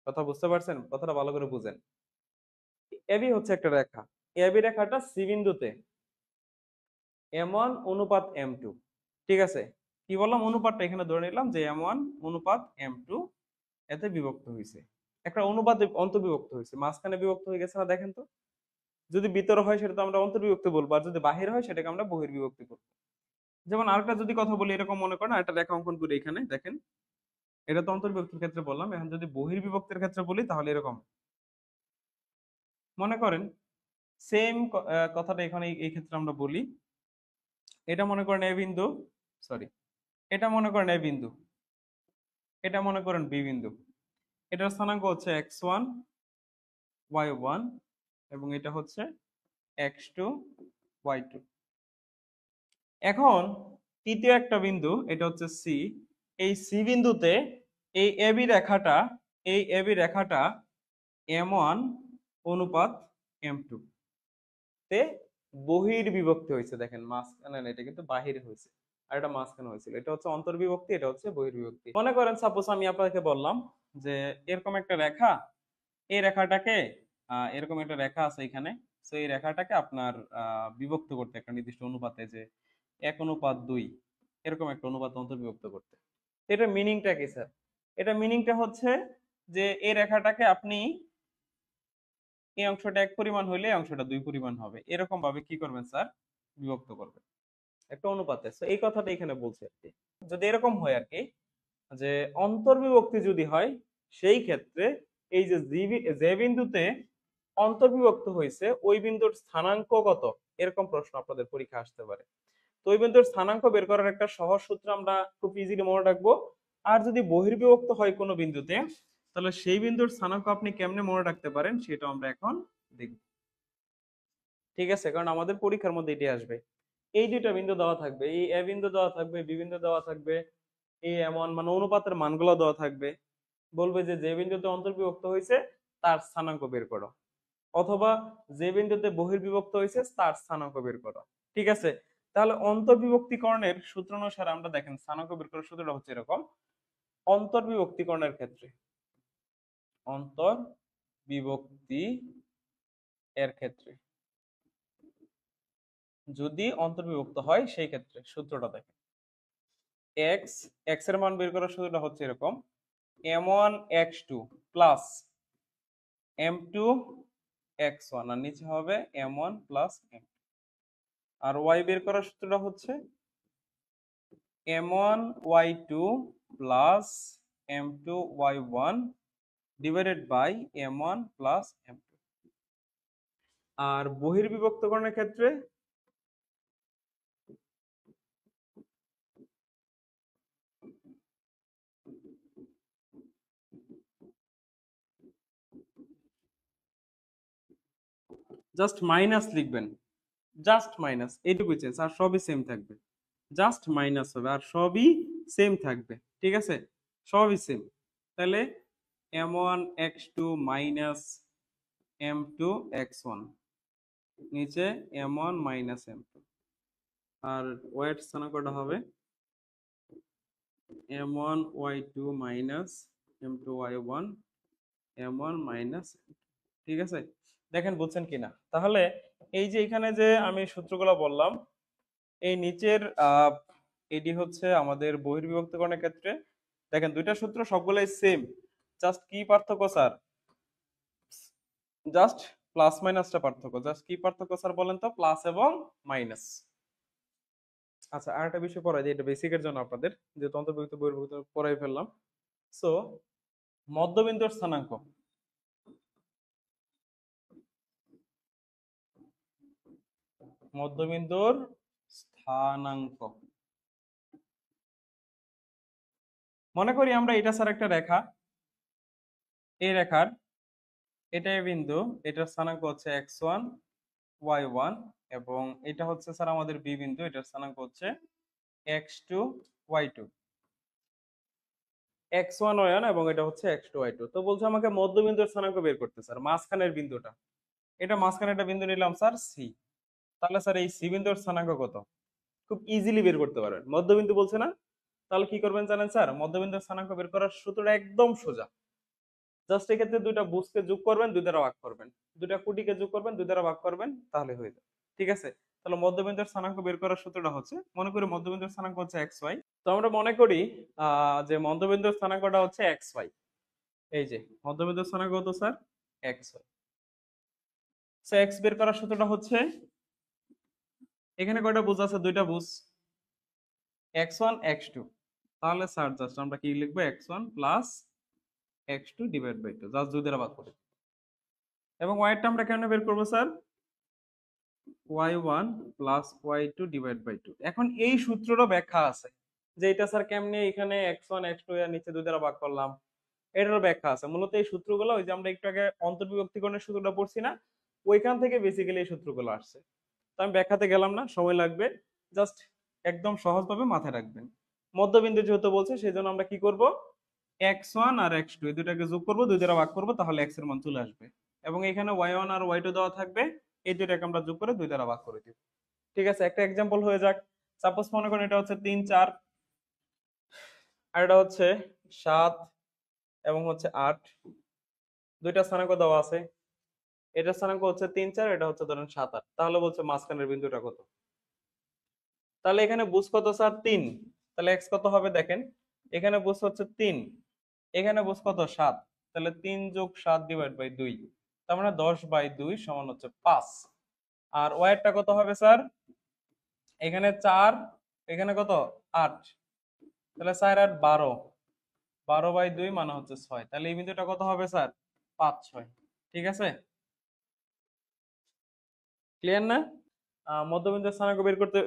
কথা বুঝতে পারছেন? কথাটা ভালো করে বুঝেন। এবি হচ্ছে একটা রেখা, এবি রেখাটা সি বিন্দুতে m1 অনুপাত m2, ঠিক আছে? কি বললাম? অনুপাতটা এখানে ধরে নিলাম যে m1 অনুপাত m2 এতে বিভক্ত হয়েছে। একটা অনুপাতে অন্তর্বিভক্ত হয়েছে, মাঝখানে বিভক্ত হয়ে গেছে না? দেখেন তো, যদি ভিতরে হয় সেটা তো আমরা অন্তর্বিভক্তি বলবো, আর যদি বাহির হয় সেটাকে আমরা বহির্বিভক্তি বলবো। যেমন আরেকটা যদি কথা বলি, এরকম মনে করেন একটা রেখা অঙ্কন করি এখানে, দেখেন এটা তো অন্তর্বিভক্তির ক্ষেত্রে বললাম। এখন যদি বহির্বিভক্তির ক্ষেত্রে বলি তাহলে এরকম মনে করেন, সেম কথাটা এখানে এই ক্ষেত্রে আমরা বলি। এটা মনে করেন এ বিন্দু, সরি, এটা মনে করেন এ বিন্দু, এটা মনে করেন বি বিন্দু। এটার স্থানাঙ্ক হচ্ছে x1 y1 এবং এটা হচ্ছে x2 y2। এখন তৃতীয় একটা বিন্দু, এটা হচ্ছে সি। এই সি বিন্দুতে এই এবি রেখাটা, এই এবি রেখাটা m1 অনুপাত m2 তে বহির্বিভক্তি হয়েছে। দেখেন মাঝখানে না, এটা কিন্তু বাহিরে হয়েছে, আর এটা মাঝখানে হয়েছিল। এটা হচ্ছে অন্তর্বিভক্তি, এটা হচ্ছে বহির্বিভক্তি। মনে করেন সাপোজ আমি আপনাকে বললাম যে এরকম একটা রেখা, এই রেখাটাকে এরকম একটা রেখা আছে এখানে, তো এই রেখাটাকে আপনার বিভক্ত করতে একটা নির্দিষ্ট অনুপাতে, যে 1:2 এরকম একটা অনুপাত অন্তর্বিভক্ত করতে। এটা মিনিংটা কি স্যার? এটা মিনিংটা হচ্ছে যে এই রেখাটাকে আপনি এই অংশটা 1 পরিমাণ হইলে এই অংশটা 2 পরিমাণ হবে, এরকম ভাবে কি করবেন স্যার? বিভক্ত করবেন একটা অনুপাতে। তো এই কথাটা এখানে বলছে আর কি। যদি এরকম হয় আর কি, যে অন্তর্বিভক্তি যদি হয়, সেই ক্ষেত্রে এই যে যে বিন্দুতে অন্তর্বিভক্ত হয়েছে ওই বিন্দুর স্থানাঙ্ক কত, এরকম প্রশ্ন আপনাদের পরীক্ষা আসতে পারে। তো ওই বিন্দুর স্থানাঙ্ক বের করার একটা সহজ সূত্র আমরা খুব ইজিলি মনে রাখবো। আর যদি বহির্বিভক্ত হয় কোনো বিন্দুতে, তাহলে সেই বিন্দুর স্থানাঙ্ক আপনি কেমনে মনে রাখতে পারেন সেটা আমরা এখন দেখব, ঠিক আছে? কারণ আমাদের পরীক্ষার মধ্যে এটি আসবে। এই দুইটা বিন্দু দেওয়া থাকবে, এই এ বিন্দু দেওয়া থাকবে, বি বিন্দু দেওয়া থাকবে, এই এমন মানে অনুপাতের মানগুলো দেওয়া থাকবে। বলবে যে যে বিন্দুতে অন্তর্বিভক্ত হয়েছে তার স্থানাঙ্ক বের করো, অথবা যে বিন্দুতে বহির্বিভক্ত হয়েছে তার স্থানাঙ্ক বের করো, ঠিক আছে? তাহলে অন্তর্বিভক্তিকরণের সূত্র অনুসারে আমরা দেখেন স্থানাঙ্ক বের করার সূত্রটা হচ্ছে এরকম। অন্তর্বিভক্তিকরণের ক্ষেত্রে, অন্তর্বিভক্তি এর ক্ষেত্রে যদি অন্তর্বিভক্ত হয় সেই ক্ষেত্রে সূত্রটা দেখেন, এক্স এক্স এর মান বের করার সূত্রটা হচ্ছে এরকম, m1 x2 plus m2 x1, আর নিচে হবে m1 প্লাস m2। আর y বের করার সূত্রটা হচ্ছে m1 y2 plus m2 y1 divided by m1 plus m2। আর বহির্বিভক্তকরণের ক্ষেত্রে জাস্ট মাইনাস লিখবেন, জাস্ট মাইনাস, এইটুকু চেঞ্জ, আর সবই সেম থাকবে। জাস্ট মাইনাস হবে আর সবই সেম থাকবে, ঠিক আছে? সবই সেম। তাহলে m1 x2 minus m2 x1, নিচে m1 মাইনাস m2। আর y এর স্থানাঙ্কটা হবে m1 y2 minus m2 y1 m1 minus, ঠিক আছে? দেখেন বুঝছেন কিনা? তাহলে এই যে এখানে যে আমি সূত্রগুলো বললাম, এই নিচের এটি হচ্ছে আমাদের বহির্বিভক্তকরণের ক্ষেত্রে। দেখেন দুইটা সূত্র সবগুলাই সেম, জাস্ট কি পার্থক্য স্যার? জাস্ট প্লাস মাইনাসটা পার্থক্য। জাস্ট কি পার্থক্য স্যার বলেন তো? প্লাস এবং মাইনাস। আচ্ছা, আর একটা বিষয় পড়াই দিই, এটা বেসিকের জন্য আপনাদের, যেহেতু অন্তর্ভুক্ত বহির্ভুক্ত পড়াই ফেললাম। সো মধ্যবিন্দুর স্থানাঙ্ক, মধ্যবিন্দুর স্থানাঙ্ক। মনে করি আমরা এটা স্যার একটা রেখা, এই রেখার এটাই বিন্দু, এটার স্থানাঙ্ক হচ্ছে x1 y1 এবং এটা হচ্ছে স্যার আমাদের বি বিন্দু, এটার স্থানাঙ্ক হচ্ছে x2 y2, x1 y1 এবং এটা হচ্ছে x2 y2। তো বলছে আমাকে মধ্যবিন্দুর স্থানাঙ্ক বের করতে স্যার, মাঝখানের বিন্দুটা, এটা মাঝখানে একটা বিন্দু নিলাম স্যার সি। তাহলে স্যার এই সি বিন্দুর স্থানাঙ্ক কত? খুব ইজিলি বের করতে পারবেন, মধ্যবিন্দু বলছে না। তাহলে কি করবেন জানেন স্যার, মধ্যবিন্দুর স্থানাঙ্ক বের করার সূত্রটা একদম সোজা। জাস্ট এক্ষেত্রে দুইটা ভুজকে যোগ করবেন, দুই দ্বারা ভাগ করবেন, দুইটা কোটিকে যোগ করবেন, দুই দ্বারা ভাগ করবেন, তাহলে হয়ে যাবে। ঠিক আছে, তাহলে মধ্যবিন্দুর স্থানাঙ্ক বের করার সূত্রটা হচ্ছে, মনে করি মধ্যবিন্দুর স্থানাঙ্ক হচ্ছে এক্স ওয়াই। তো আমরা মনে করি যে মধ্যবিন্দুর স্থানাঙ্কটা হচ্ছে এক্স ওয়াই। এই যে মধ্যবিন্দুর স্থানাঙ্ক কত sir, x y. So x বের করার সূত্রটা হচ্ছে, এখানে কয়টা ভুজ আছে, দুইটা ভুজ, এক্স ওয়ান এক্স টু। তাহলে স্যার জাস্ট আমরা কি লিখবো, x one plus x two divide by two, just দুই দ্বারা ভাগ করে। এবং ওয়াইটা আমরা কেন বের করবো sir, y1 plus y2 divide by 2। এখন এই সূত্রটা ব্যাখ্যা আছে যে এটা স্যার কেমনে এখানে x1 x2 এর নিচে দুই দ্বারা ভাগ করলাম, এটারও ব্যাখ্যা আছে। মূলত এই সূত্রগুলো ওই যে আমরা একটু আগে অন্তর্বিভক্তিকরণের সূত্রটা পড়ছি না, ওইখান থেকে বেসিক্যালি এই সূত্রগুলো আসছে। তো আমি ব্যাখ্যাতে গেলাম না, সময় লাগবে, জাস্ট একদম সহজভাবে মাথায় রাখবেন। মধ্যবিন্দু যেহেতু বলছে সেই জন্য আমরা কি করব, x1 আর x2 এই দুটাকে যোগ করব, দুই দ্বারা ভাগ করব, তাহলে x এর মান চলে আসবে। এবং এখানে y1 আর y2 দেওয়া থাকবে, এই দুটাকে আমরা যোগ করে দুই দ্বারা ভাগ করে দিব। ঠিক আছে, একটা एग्जांपल হয়ে যাক। সাপোজ মনে করেন এটা হচ্ছে 3 4 আর এটা হচ্ছে 7 এবং হচ্ছে 8, দুইটা স্থানাঙ্ক দেওয়া আছে, এটা স্থানাঙ্ক হচ্ছে 3 4, এটা হচ্ছে ধরেন 7 8। তাহলে বলছে মাঝখানের বিন্দুটা কত। তাহলে এখানে বুঝ কত স্যার, 3। তাহলে x কত হবে দেখেন, এখানে বুঝ হচ্ছে 3, এখানে বুঝ কত 7, তাহলে 3 যোগ 7 ডিভাইড বাই 2, তার মানে 10 বাই 2 সমান হচ্ছে 5। আর y এরটা কত হবে স্যার, এখানে 4, এখানে কত 8, তাহলে 4 8 12, 12 বাই 2 মানে হচ্ছে 6। তাহলে এই বিন্দুটা কত হবে স্যার, 5 6। ঠিক আছে, ক্লিয়ার না? মধ্যবিন্দুর স্থানাঙ্ক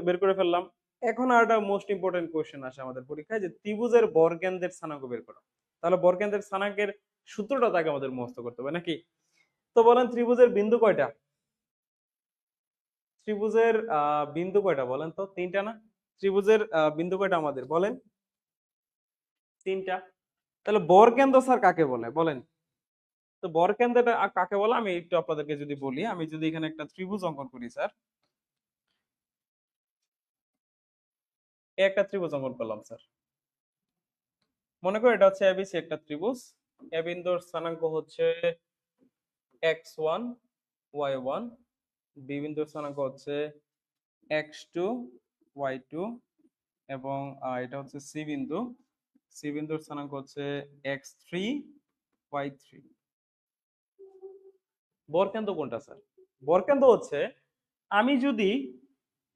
বের করে ফেললাম। এখন আর একটা মোস্ট ইম্পর্টেন্ট কোশ্চেন আসে আমাদের পরীক্ষায়, যে ত্রিভুজের বর্গকেন্দ্রের স্থানাঙ্ক বের করা। তাহলে বর্গকেন্দ্রের স্থানাঙ্কের সূত্রটা তাকে আমাদের মুখস্থ করতে হবে নাকি। তো বলেন ত্রিভুজের বিন্দু কয়টা, ত্রিভুজের বিন্দু কয়টা বলেন তো, তিনটা না? ত্রিভুজের বিন্দু কয়টা আমাদের বলেন, তিনটা। তাহলে বর্গকেন্দ্র স্যার কাকে বলে বলেন তো, বর্গকেন্দ্রটা কাকে বলে আমি একটু আপনাদেরকে যদি বলি, আমি যদি এখানে একটা ত্রিভুজ অঙ্কন করি স্যার, একটা ত্রিভুজ অঙ্কন করলাম স্যার, মনে করি এটা হচ্ছে এবিসি একটা ত্রিভুজ। এ বিন্দুর স্থানাঙ্ক হচ্ছে x1 y1, বি বিন্দুর স্থানাঙ্ক হচ্ছে x2 y2 এবং এটা হচ্ছে সি বিন্দু, সি বিন্দুর স্থানাঙ্ক হচ্ছে x3 y3। বর্গকেন্দ্র কোনটা স্যার, বর্গকেন্দ্র হচ্ছে আমি যদি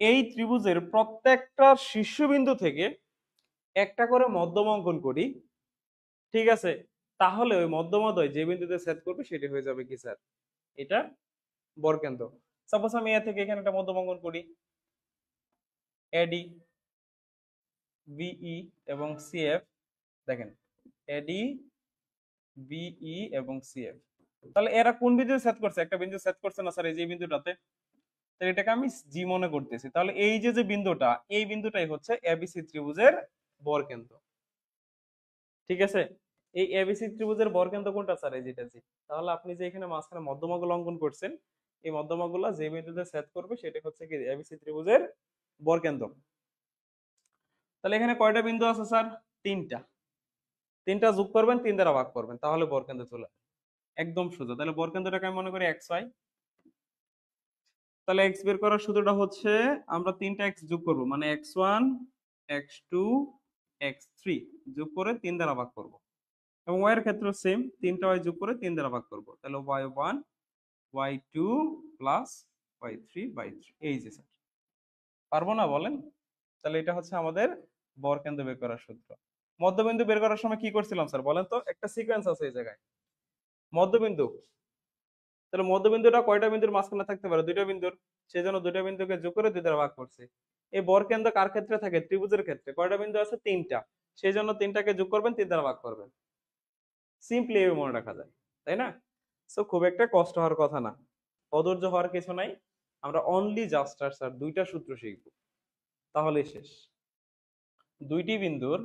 এই ত্রিভুজের প্রত্যেকটা শীর্ষবিন্দু থেকে একটা করে মধ্যম অঙ্কন করি, ঠিক আছে, তাহলে ওই মধ্যমদ্বয় যে বিন্দুতে ছেদ করবে সেটা হয়ে যাবে কি স্যার, এটা বর্গকেন্দ্র। সাপোজ আমি এ থেকে এখানে একটা মধ্যম অঙ্কন করি, এডি বিই এবং সিএফ, দেখেন এডি বিই এবং সিএফ, তাহলে এরা কোন বিন্দুতে ছেদ করছে, একটা বিন্দু ছেদ করছে না স্যার, এই যে বিন্দুটাতে, তাহলে এটাকে আমি জি মনে করতেছি। তাহলে এই যে যে বিন্দুটা, এই বিন্দুটাই হচ্ছে এবিসি ত্রিভুজের বর্গকেন্দ্র। ঠিক আছে, এই এবিসি ত্রিভুজের বর্গকেন্দ্র কোনটা স্যার, এই যেটা জি। তাহলে আপনি যে এখানে মাঝখানে মধ্যমাগুলো অঙ্কন করছেন, এই মধ্যমাগুলো যে বিন্দুতে ছেদ করবে সেটা হচ্ছে কি এবিসি ত্রিভুজের বর্গকেন্দ্র। তাহলে এখানে কয়টা বিন্দু আছে স্যার, তিনটা, তিনটা যোগ করবেন, তিন দ্বারা ভাগ করবেন, তাহলে বর্গকেন্দ্র চলে আসবে। একদম সোজা। তাহলে বর্গকেন্দ্রটাকে আমি মনে করি এক্স ওয়াই। তাহলে এক্স বের করার সূত্রটা হচ্ছে, আমরা তিনটা এক্স যোগ করব, মানে x1 x2 x3 যোগ করে তিন দ্বারা ভাগ করব। এবং y এর ক্ষেত্রে সেম, তিনটা y যোগ করে তিন দ্বারা ভাগ করব, তাহলে y1 y2 plus y3 by 3। এই যে স্যার, পারবো না বলেন? তাহলে এটা হচ্ছে আমাদের বর্গকেন্দ্র বের করার সূত্র। মধ্যবিন্দু বের করার সময় কি করছিলাম স্যার বলেন তো, একটা সিকোয়েন্স আছে এই জায়গায়, মধ্যবিন্দু, তাহলে মধ্যবিন্দুটা কয়টা বিন্দুর মাঝখানে থাকতে পারে? দুইটা বিন্দুর। সেই জন্য দুইটা বিন্দুকে যোগ করে 2 দ্বারা ভাগ করছি। এই বরকেন্দ্র কার ক্ষেত্রে থাকে? ত্রিভুজের ক্ষেত্রে। কয়টা বিন্দু আছে? 3টা। সেই জন্য 3টাকে যোগ করবেন, 3 দ্বারা ভাগ করবেন। সিম্পলি এভাবে মনে রাখা যায়, তাই না? সো খুব একটা কষ্ট হওয়ার কথা না, অধৈর্য হওয়ার কিছু নাই। আমরা অনলি জাস্ট আর স্যার 2টা সূত্র শিখব, তাহলেই শেষ। দুইটি বিন্দুর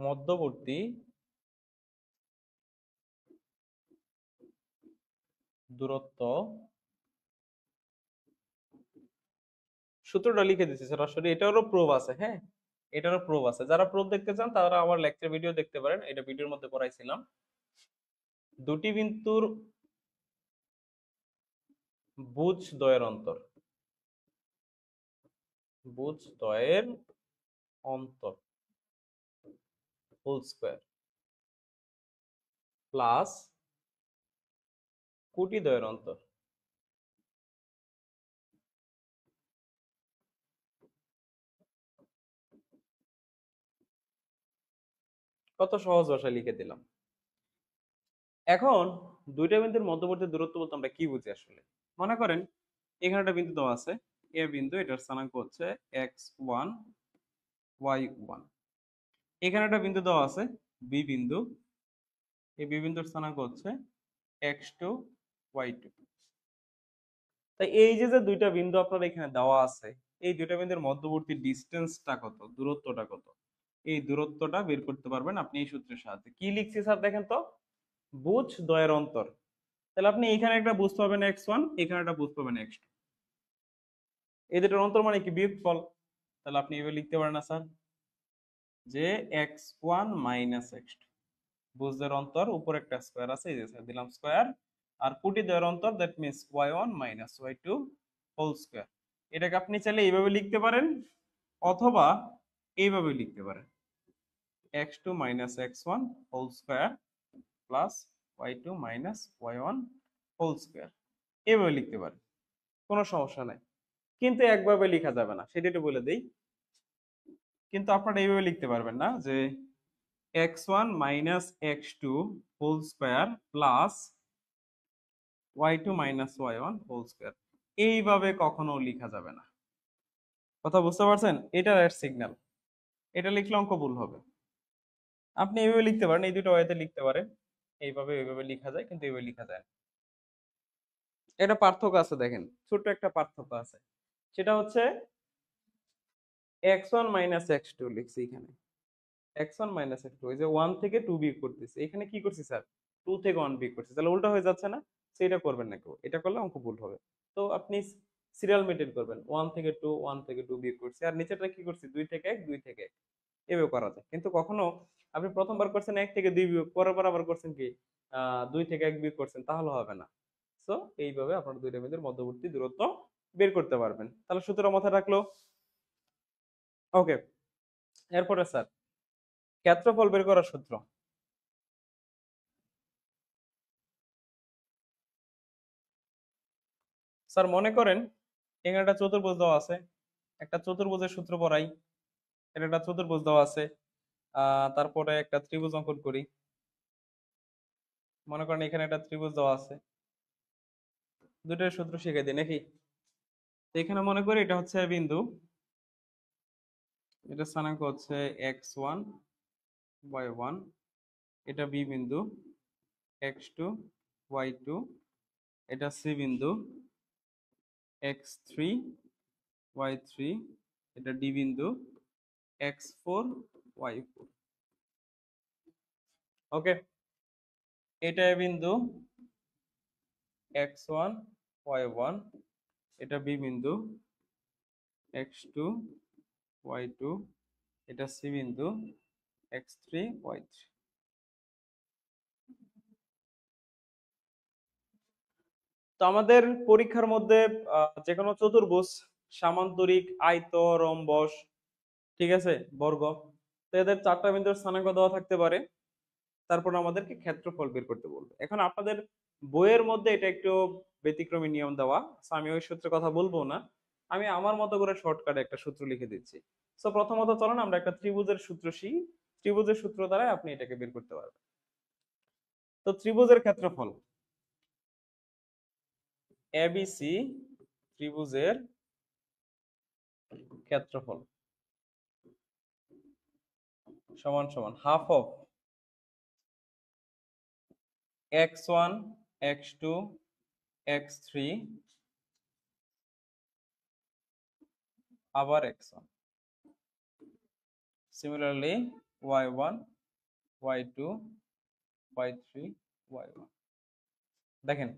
মধ্যবর্তী দূরত্ব, সূত্রটা লিখে দিচ্ছি স্যার, আসলে এটারও প্রুফ আছে। হ্যাঁ, এটারও প্রুফ আছে। যারা প্রুফ দেখতে চান তারা আমার লেকচার ভিডিও দেখতে পারেন, এটা ভিডিওর মধ্যে পড়াইছিলাম। দুটি বিন্দুর বুজ দ্বয়ের অন্তর, বুজ দ্বয়ের অন্তর হোল স্কয়ার প্লাস কুটি দ্বয়ের অন্তর। কত সহজ ভাষায় লিখে দিলাম। এখন দুইটা বিন্দুর মধ্যবর্তী দূরত্ব বলতে আমরা কি বুঝি আসলে? মনে করেন এখানে একটা বিন্দু দেওয়া আছে, এ বিন্দু, এটার স্থানাঙ্ক হচ্ছে x1 y1। এখানে একটা বিন্দু দেওয়া আছে বি বিন্দু, এই বি বিন্দুর স্থানাঙ্ক হচ্ছে x2 y2। তাই এই যে যে দুইটা বিন্দু আপনার এখানে দেওয়া আছে, এই দুইটা বিন্দুর মধ্যবর্তী ডিসটেন্সটা কত, দূরত্বটা কত, এই দূরত্বটা বের করতে পারবেন আপনি এই সূত্রের সাহায্যে। কি লিখছি স্যার দেখেন তো, বুজ দ্বয়ের অন্তর। তাহলে আপনি এখানে একটা বুঝ পাবেন x1, এখানে একটা বুঝ পাবেন x2। এই দুটোর অন্তর মানে কি? বিয়োগফল। তাহলে আপনি এভাবে লিখতে পারেন না স্যার, যে x1 মাইনাস x2, বুঝদের অন্তর, উপর একটা স্কয়ার আছে, এই যে স্যার দিলাম স্কয়ার, আর কুটি দ্বয়ের অন্তর, that means y1 minus y2 whole square. এটাকে আপনি চাইলে এইভাবে লিখতে পারেন, অথবা এইভাবে লিখতে পারেন, x2 minus x1 whole square plus y2 minus y1 whole square, এইভাবে লিখতে পারেন, কোনো সমস্যা নাই। কিন্তু একভাবে লেখা যাবে না, সেটা একটু বলে দেই। কিন্তু আপনারা এইভাবে লিখতে পারবেন না যে x1 minus x2 whole square plus y2 minus y1 whole square, এইভাবে কখনো লেখা যাবে না। কথা বুঝতে পারছেন? এটা রেড সিগন্যাল, এটা লিখলে অঙ্ক ভুল হবে। আপনি এইভাবে লিখতে পারেন, এই দুটো ওয়েতে লিখতে পারেন, এইভাবে এইভাবে লেখা যায়, কিন্তু এইভাবে লেখা যায় না। এটা পার্থক্য আছে, দেখেন ছোট্ট একটা পার্থক্য আছে, সেটা হচ্ছে x1 মাইনাস x2 লিখছি এখানে, x1 মাইনাস x2, ওই যে 1 থেকে 2 বিয়োগ করতেছি, এখানে কি করছি স্যার, 2 থেকে 1 বিয়োগ করছি, তাহলে উল্টা হয়ে যাচ্ছে না? সেটা করবেন না কেউ, এটা করলে অঙ্ক ভুল হবে। তো আপনি সিরিয়াল মেনটেন করবেন, 1 থেকে 2, 1 থেকে 2 বিয়োগ করছি, আর নিচেটা কি করছি, 2 থেকে 1, 2 থেকে 1, এভাবে করা যায়। কিন্তু কখনো আপনি প্রথমবার করছেন 1 থেকে 2 বিয়োগ, পরের বার আবার করছেন কি 2 থেকে 1 বিয়োগ করছেন, তাহলে হবে না। সো এইভাবে আপনারা দুইটা বিন্দুর মধ্যবর্তী দূরত্ব বের করতে পারবেন। তাহলে সূত্র মাথায় রাখলো, ওকে। এরপরে স্যার ক্ষেত্রফল বের করার সূত্র। স্যার মনে করেন এখানে একটা চতুর্ভুজ দেওয়া আছে, একটা চতুর্ভুজের সূত্র পড়াই, এটা একটা চতুর্ভুজ দেওয়া আছে, তারপরে একটা ত্রিভুজ অঙ্কন করি। মনে করেন এখানে একটা ত্রিভুজ দেওয়া আছে, দুটোর সূত্র শিখে দিই নাকি? তো এখানে মনে করি এটা হচ্ছে বিন্দু, এটা স্থানাঙ্ক হচ্ছে x1 y1, এটা বি বিন্দু x2 y2, এটা সি বিন্দু x3 y3, এটা ডি বিন্দু x4 y4। ওকে, এটা বিন্দু x1 y1, এটা বি বিন্দু x2 y2, এটা সি বিন্দু x3 y3। তো আমাদের পরীক্ষার মধ্যে যে কোনো চতুর্ভুজ, সামান্তরিক, আয়ত, রম্বস, ঠিক আছে, বর্গ, তো এদের 4টা বিন্দুর স্থানাঙ্ক দেওয়া থাকতে পারে। তারপর আমাদেরকে ক্ষেত্রফল বের করতে বলবে। এখন আপনাদের বইয়ের মধ্যে এটা একটু ব্যতিক্রমী নিয়ম দেওয়া, আমি ওই সূত্রের কথা বলবো না, আমি আমার মতো করে শর্টকাটে একটা সূত্র লিখে দিচ্ছি। সো প্রথমত চলেন আমরা একটা ত্রিভুজের সূত্র শিখি, ত্রিভুজের সূত্র দ্বারা আপনি এটাকে বের করতে পারবেন। তো ত্রিভুজের ক্ষেত্রফল, এবিসি ত্রিভুজের ক্ষেত্রফল সমান সমান half of x1 x2 x3 আবার x1, similarly y1 y2 y3 y1। দেখেন,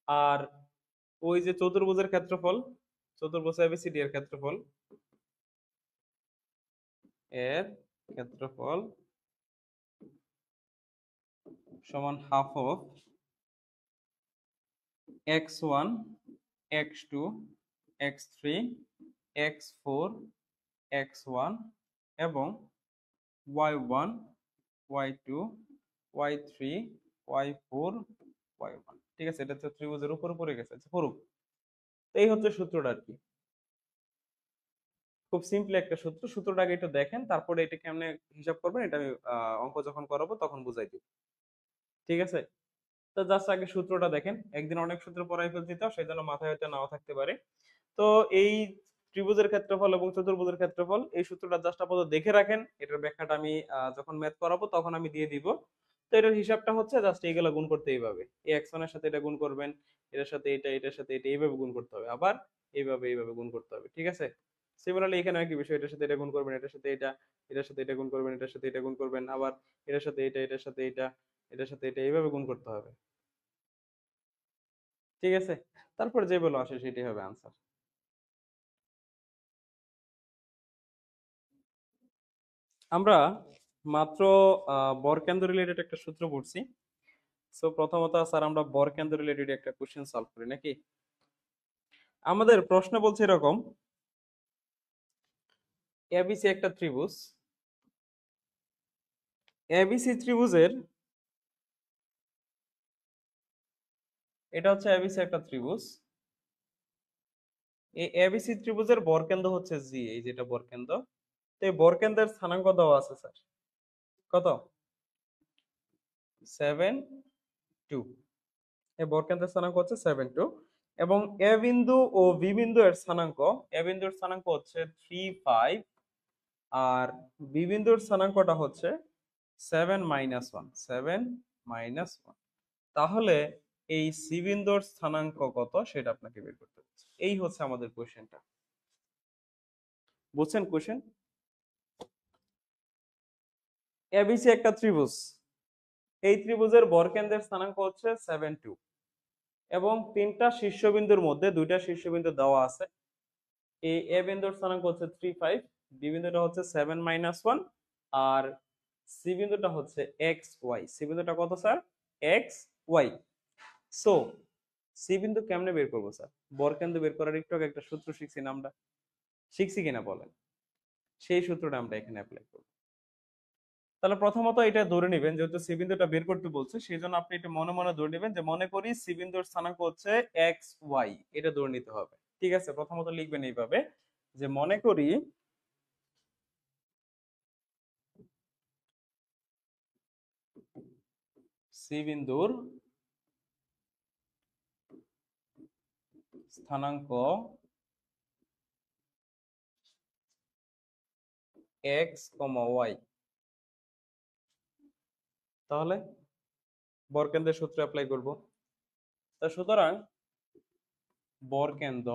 আর ওই যে চতুর্ভুজের ক্ষেত্রফল, চতুর্ভুজ এবিসিডি এর ক্ষেত্রফল, এর ক্ষেত্রফল সমান half of x1 x2 x3 x4 x1 এবং y1 y2 y3 y4 y1। ঠিক আছে, এটা হচ্ছে ত্রিভুজের উপর উপরে গেছে, আচ্ছা পড়ুক। তো এই হচ্ছে সূত্রটা আর কি, খুব সিম্পল একটা সূত্র। সূত্রটা আগে একটু দেখেন, তারপরে এটা কেমনে হিসাব করবেন এটা আমি অঙ্ক যখন করাবো তখন বুঝাই দিব। ঠিক আছে, তো জাস্ট আগে সূত্রটা দেখেন। একদিন অনেক সূত্র পড়াই ফেলছি তো সেই জন্য মাথায় হয়তো নাও থাকতে পারে। তো এই ত্রিভুজের ক্ষেত্রফল এবং চতুর্ভুজের ক্ষেত্রফল, এই সূত্রটা জাস্ট আপাতত দেখে রাখেন। এটার ব্যাখ্যাটা আমি যখন ম্যাথ করাবো তখন আমি দিয়ে দিব। তো এটার হিসাবটা হচ্ছে জাস্ট এইগুলো গুণ করতে এইভাবে, এই x1 এর সাথে এটা গুণ করবেন, এটার সাথে এটা, এটার সাথে এটা, এইভাবে গুণ করতে হবে, আবার এইভাবে এইভাবে গুণ করতে হবে। ঠিক আছে, সিমিলারলি এখানে একই বিষয়, এটার সাথে এটা গুণ করবেন, এটার সাথে এটা, এটার সাথে এটা গুণ করবেন, এটার সাথে এটা গুণ করবেন, আবার এটার সাথে এটা, এটার সাথে এটা, এটার সাথে এটা, এইভাবে গুণ করতে হবে। ঠিক আছে, তারপর যে বলো আসে সেটাই হবে আনসার। আমরা মাত্র বরকেন্দ্র রিলেটেড একটা সূত্র পড়ছি। সো প্রথমত স্যার আমরা বরকেন্দ্র রিলেটেড একটা কোশ্চেন সলভ করি নাকি। আমাদের প্রশ্ন বলছে এরকম, এবিসি একটা ত্রিভুজ, এবিসি ত্রিভুজের, এটা হচ্ছে এবিসি একটা ত্রিভুজ, এই এবিসি ত্রিভুজের বরকেন্দ্র হচ্ছে জি, এই যেটা বরকেন্দ্র। তো এই বরকেন্দ্রের স্থানাঙ্ক দেওয়া আছে স্যার কত, 7 2। এই বরকেন্দ্রের স্থানাঙ্ক হচ্ছে 7 2, এবং এ বিন্দু ও বি বিন্দু এর স্থানাঙ্ক, এ বিন্দুর স্থানাঙ্ক হচ্ছে 3 5, আর বি বিন্দুর স্থানাঙ্কটা হচ্ছে 7 - 1, 7 - 1। তাহলে এই সি বিন্দুর স্থানাঙ্ক কত সেটা আপনাকে বের করতে হচ্ছে। এই হচ্ছে আমাদের কোশ্চেনটা, বুঝছেন কোশ্চেন। এবিসি একটা ত্রিভুজ, এই ত্রিভুজের বরকেন্দ্রের স্থানাঙ্ক হচ্ছে 7 2, এবং তিনটা শীর্ষবিন্দুর মধ্যে দুইটা শীর্ষবিন্দু দেওয়া আছে। এই এ বিন্দুর স্থানাঙ্ক হচ্ছে 3 5, বি বিন্দুটা হচ্ছে 7 - 1, আর সি বিন্দুটা হচ্ছে xy। সি বিন্দুটা কত স্যার, xy। সো সি বিন্দু কেমনে বের করবো স্যার, বরকেন্দ্র বের করার একটু আগে একটা সূত্র শিখছি না আমরা, শিখছি কিনা বলেন, সেই সূত্রটা আমরা এখানে অ্যাপ্লাই করব। তাহলে প্রথমত এটা ধরে নেবেন, যেহেতু সি বিন্দুটা বের করতে বলছে সেই জন্য আপনি এটা মনে মনে ধরে নেবেন যে মনে করি সি বিন্দুর স্থানাঙ্ক হচ্ছে xy, এটা ধরে নিতে হবে। ঠিক আছে, প্রথমত লিখবেন এইভাবে যে মনে করি সি বিন্দুর স্থানাঙ্ক x, y। তাহলে বরকেন্দ্রের সূত্র অ্যাপ্লাই করব। তা সুতরাং বরকেন্দ্র,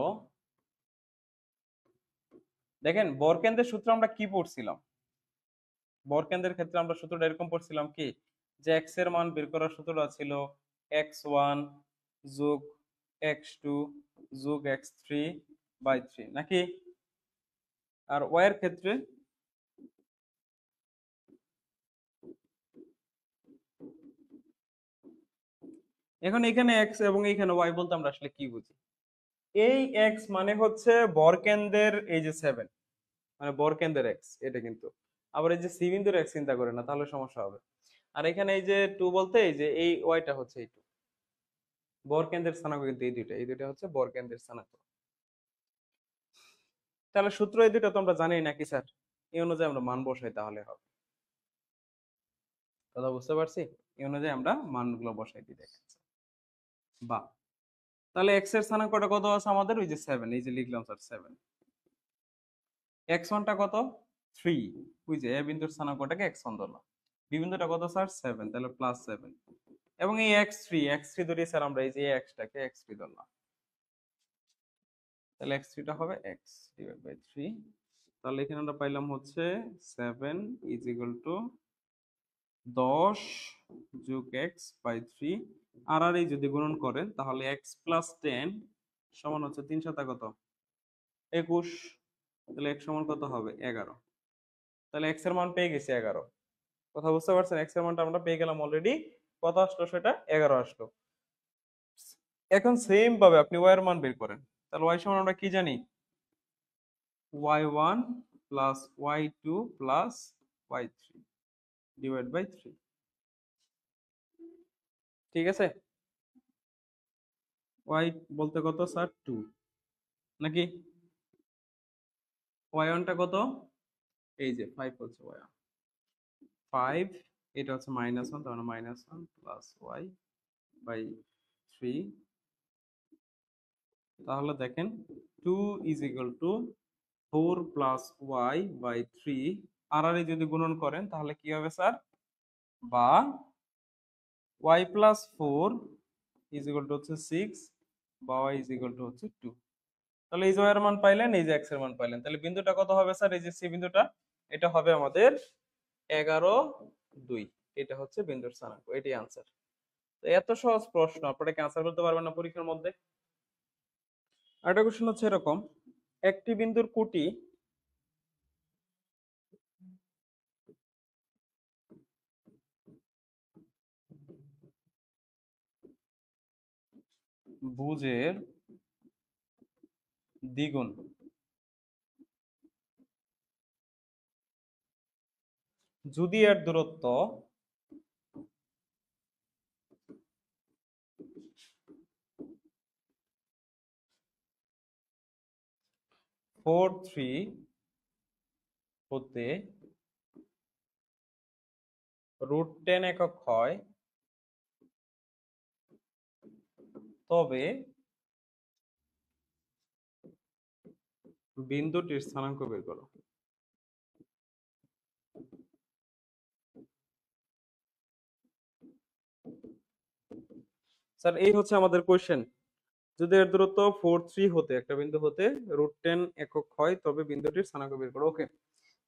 দেখেন বরকেন্দ্রের সূত্র আমরা কি পড়ছিলাম, বরকেন্দ্রের ক্ষেত্রে আমরা সূত্রটা এরকম পড়ছিলাম কি, যে x এর মান বের করার সূত্রটা ছিল x1 যোগ x2 যোগ x3/3 নাকি। আর y এর ক্ষেত্রে এখন এখানে x এবং এখানে y বলতে আমরা আসলে কি বুঝি, এই x মানে হচ্ছে বরকেন্দ্রের এই যে 7, মানে বরকেন্দ্রের x এটা কিন্তু, আবার এই যে সি বিন্দুর x চিন্তা করে না তাহলে সমস্যা হবে। আর এখানে এই যে 2 বলতে এই যে এই ওয়াইটা হচ্ছে এই 2, বরকেন্দ্রের স্থানাঙ্ক কিন্তু এই দুইটা, এই দুইটা হচ্ছে বরকেন্দ্রের স্থানাঙ্ক। তাহলে সূত্র এই দুটো তো আমরা জানি নাকি স্যার, এই অনুযায়ী আমরা মান বসাই তাহলে হবে। কথা বুঝতে পারছি? এই অনুযায়ী আমরা মানগুলো বসাই দিই দেখেন। বা তাহলে x এর স্থানাঙ্কটা কত আছে আমাদের? ওই যে 7, এই যে লিখলাম স্যার 7। x1 টা কত? 3। ওই যে a বিন্দুর স্থানাঙ্কটাকে x1 ধরলাম। b বিন্দুটা কত স্যার? 7, তাহলে +7। এবং এই x3 ধরি স্যার আমরা, এই যে x টাকে x3 ধরলাম। তাহলে x3 টা হবে x ডিভাইড বাই 3। তাহলে এখানে আমরা পাইলাম হচ্ছে 7 ইজ ইকুয়াল টু 10 যোগ x বাই 3। আর এই যদি গুণন করেন তাহলে x প্লাস 10 সমান হচ্ছে 3 সাথে কত? 21। তাহলে x সমান কত হবে? 11। তাহলে x এর মান পেয়ে গেছি 11। কথা বুঝতে পারছেন? x এর মানটা আমরা পেয়ে গেলাম অলরেডি। কত আসলো সেটা? 11 আসলো। এখন সেম ভাবে আপনি y এর মান বের করেন। তাহলে y সমান আমরা কি জানি? y1 plus y2 plus y3 divide by 3। ঠিক আছে? y বলতে কত স্যার? 2 নাকি? y1 টা কত? এই যে 5 হচ্ছে y1। 5, এটা হচ্ছে -1, তার মানে -1 প্লাস y বাই 3। তাহলে দেখেন 2 is equal to 4 plus y by 3। আর যদি গুণন করেন তাহলে কি হবে স্যার? বা y plus 4 is equal to হচ্ছে 6, বা y ইজ ইকুয়াল টু হচ্ছে 2। তাহলে এই যে y এর মান পাইলেন, এই যে x এর মান পাইলেন। তাহলে বিন্দুটা কত হবে স্যার? এই যে সি বিন্দুটা, এটা হবে আমাদের 11, 2। এটা হচ্ছে বিন্দুর স্থানাঙ্ক, এটাই আনসার। তো এত সহজ প্রশ্ন আপনারা কি আনসার করতে পারবেন না পরীক্ষার মধ্যে? আরেকটা কোশ্চেন হচ্ছে এরকম, একটি বিন্দুর কুটি ভুজের দ্বিগুণ যদি এর দূরত্ব 4, 3 হতে √10 একক হয়, তবে বিন্দুটির স্থানাঙ্ক বের করো। স্যার এই হচ্ছে আমাদের কোশ্চেন। যদি এর দূরত্ব 4, 3 হতে, একটা বিন্দু হতে √10 একক হয়, তবে বিন্দুটির স্থানাঙ্ক বের করো। ওকে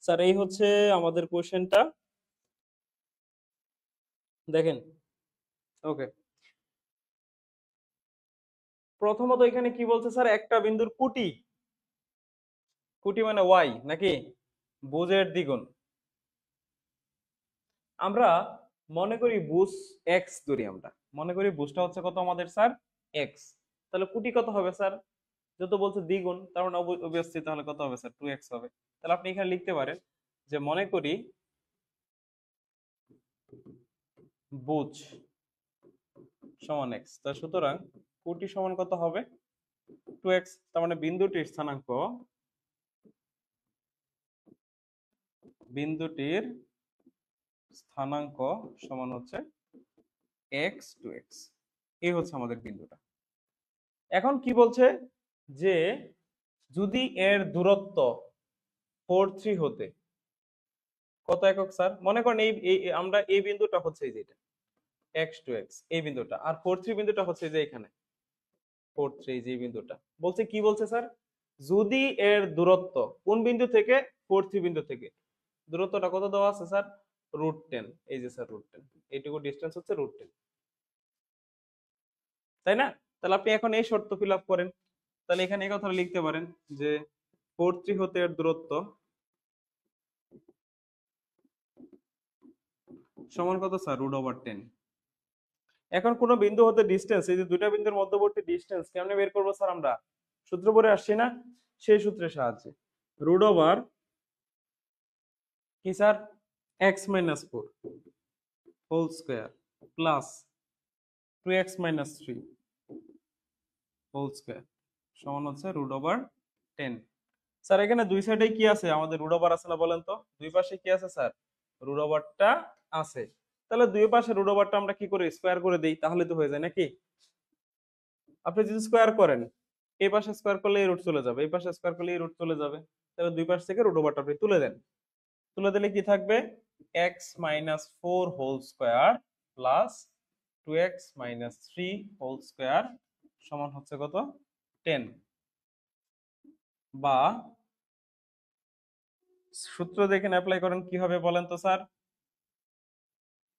স্যার, এই হচ্ছে আমাদের কোশ্চেনটা। দেখেন, ওকে, প্রথমত এখানে কি বলছে স্যার? একটা বিন্দুর কুটি, কুটি মানে ওয়াই নাকি? ভুজের দ্বিগুণ। আমরা মনে করি ভুজ এক্স ধরি, আমরা মনে করি ভুজটা হচ্ছে কত আমাদের স্যার? এক্স। তাহলে কুটি কত হবে স্যার? যত বলছে দ্বিগুণ, তার মানে অবভিয়াসলি তাহলে কত হবে স্যার? 2x হবে। তাহলে আপনি এখানে লিখতে পারেন যে মনে করি ভুজ সমান x। তা সুতরাং কুটি সমান কত হবে? 2x। তার মানে বিন্দুটির স্থানাঙ্ক, বিন্দুটির স্থানাঙ্ক সমান হচ্ছে x 2x। এই হচ্ছে আমাদের বিন্দুটা। এখন কি বলছে? যে যদি এর দূরত্ব 4, 3 হতে কত একক স্যার? মনে করেন আমরা এই বিন্দুটা হচ্ছে এই যে এটা x 2x, এই বিন্দুটা, আর 4, 3 বিন্দুটা হচ্ছে যে এখানে 4, 3, যে বিন্দুটা। বলছে কি বলছে স্যার? যদি এর দূরত্ব কোন বিন্দু থেকে? 4, 3 বিন্দু থেকে। দূরত্বটা কত দেওয়া আছে স্যার? √10। এই যে স্যার √10, এইটুকু ডিস্টেন্স হচ্ছে √10, তাই না? তাহলে আপনি এখন এই শর্ত ফিল আপ করেন। তাহলে এখানে এই কথা লিখতে পারেন যে 4, 3 হতে এর দূরত্ব সমান কত স্যার? √10। এখন কোন বিন্দু হতে ডিস্টেন্স, এই যে দুইটা বিন্দুর মধ্যবর্তী ডিস্টেন্স কেমনে বের করবো স্যার? আমরা সূত্র পড়ে আসছি না? সেই সূত্রের সাহায্যে √ কি sir? x - 4 whole square plus 2x - 3 whole square সমান হচ্ছে √10। স্যার এখানে দুই সাইডে কি আছে? আমাদের √ আছে না বলেন তো? দুই পাশে কি আছে স্যার? √ আছে। তাহলে দুই পাশে রুট ওভারটা আমরা কি করি, স্কোয়ার করে দিই, তাহলে তো হয়ে যায় নাকি। আপনি যদি স্কোয়ার করেন, এই পাশে স্কোয়ার করলে এই রুট চলে যাবে, এই পাশে স্কোয়ার করলে এই রুট চলে যাবে, তাহলে দুই পাশ থেকে রুট ওভারটা আপনি তুলে দেন। তুলে দিলে কি থাকবে, x minus four whole square plus 2x minus 3 whole square সমান হচ্ছে কত, 10। বা সূত্র দেখেন অ্যাপ্লাই করেন কি হবে বলেন তো sir,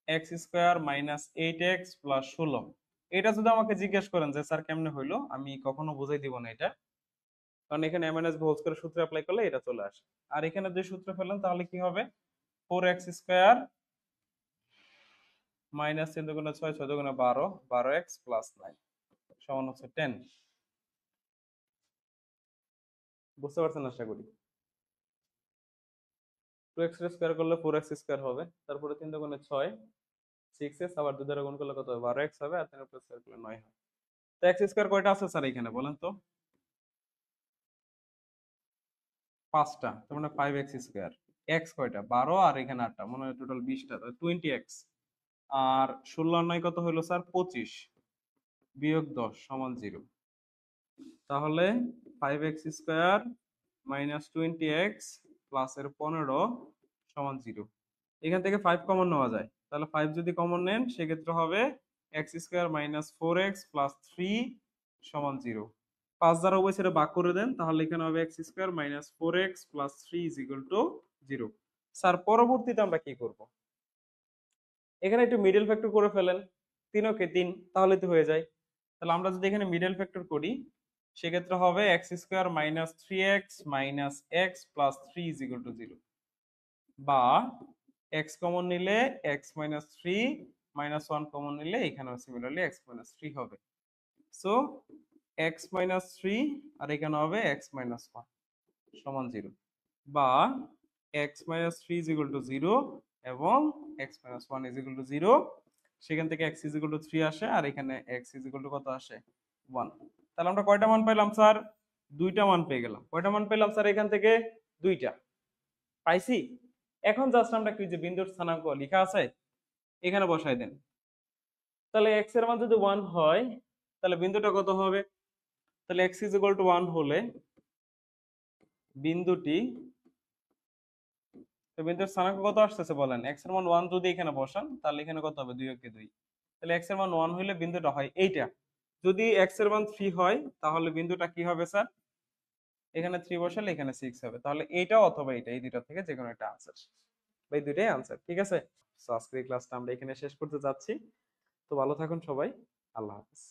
x square minus 8x plus 16। এটা যদি আমাকে জিজ্ঞেস করেন যে স্যার কেমনে হইলো, আমি কখনো বুঝাই দিব না এটা, কারণ এখানে M N S whole square সূত্র অ্যাপ্লাই করলে এটা চলে আসে। আর এখানে যে সূত্র ফেলেন তাহলে কি হবে, 4x স্কোয়ার মাইনাস 3 দুগুণে 6, 6 দুগুণে 12, 12x প্লাস 9 সমান হচ্ছে 10। বুঝতে পারছেন আশা করি। 2x স্কোয়ার করলে 4x স্কোয়ার হবে, তারপরে 3 দুগুণে 6, 6x, আবার 2 দ্বারা গুণ করলে কত হবে, 12x হবে, আর 3 প্লাস স্কোয়ার করলে 9 হয়। তো x স্কোয়ার কয়টা আছে স্যার এখানে বলেন তো, 5টা, তার মানে 5x স্কোয়ার। x কয়টা, 12, আর এখানে 8টা, মনে হয় টোটাল 20টা, 20x। আর 16 আর 9 কত হলো স্যার, 25 বিয়োগ 10 সমান 0। তাহলে 5x square minus 20x plus এর 15 সমান 0। এখান থেকে 5 কমন নেওয়া যায়, তাহলে 5 যদি কমন নেন সেক্ষেত্রে হবে x square minus 4x plus 3 সমান 0। 5 দ্বারা উভয় ছেড়ে ভাগ করে দেন, তাহলে এখানে হবে x square minus 4x plus 3 is equal two 0। Sir পরবর্তীতে আমরা কি করব, এখানে একটু মিডল ফ্যাক্টর করে ফেলেন, 3 ওকে 3, তাহলে তো হয়ে যায়। তাহলে আমরা যদি এখানে মিডল ফ্যাক্টর করি সেক্ষেত্রে হবে x square minus 3x minus x plus 3 is equal two 0। বা x কমন নিলে x মাইনাস 3 মাইনাস 1 কমন নিলে এখানেও সিমিলারলি x মাইনাস 3 হবে। সো x মাইনাস 3 আর এখানে হবে x মাইনাস 1 সমান 0। বা x minus 3 is equal two 0 এবং x minus 1 is equal two 0। সেখান থেকে x ইজ ইকুয়াল টু 3 আসে, আর এখানে x ইজ ইকুয়াল টু কত আসে, 1। তাহলে আমরা কয়টা মান পেলাম স্যার, দুইটা মান পেয়ে গেলাম। কয়টা মান পেলাম স্যার এখান থেকে, দুইটা পাইছি। এখন জাস্ট আমরা কি, যে বিন্দুর স্থানাঙ্ক লেখা আছে এখানে বসাই দেন। তাহলে x এর মান যদি 1 হয় তাহলে বিন্দুটা কত হবে, তাহলে x ইজ ইকুয়াল টু 1 হলে বিন্দুটি, তো বিন্দুর স্থানাঙ্ক কত আসতেছে বলেন, x এর মান 1 যদি এখানে বসান তাহলে এখানে কত হবে, 2 কে 2। তাহলে x এর মান 1 হলে বিন্দুটা হয় এইটা। যদি x এর মান 3 হয় তাহলে বিন্দুটা কি হবে স্যার, এখানে 3 বসালে এখানে 6 হবে। তাহলে এইটা অথবা এটা, এই দুটো থেকে যে কোনো একটা आंसर, এই দুইটাই आंसर, ঠিক আছে। সো আজকের ক্লাসটা আমরা এখানে শেষ করতে যাচ্ছি। তো ভালো থাকুন সবাই, আল্লাহ হাফেজ।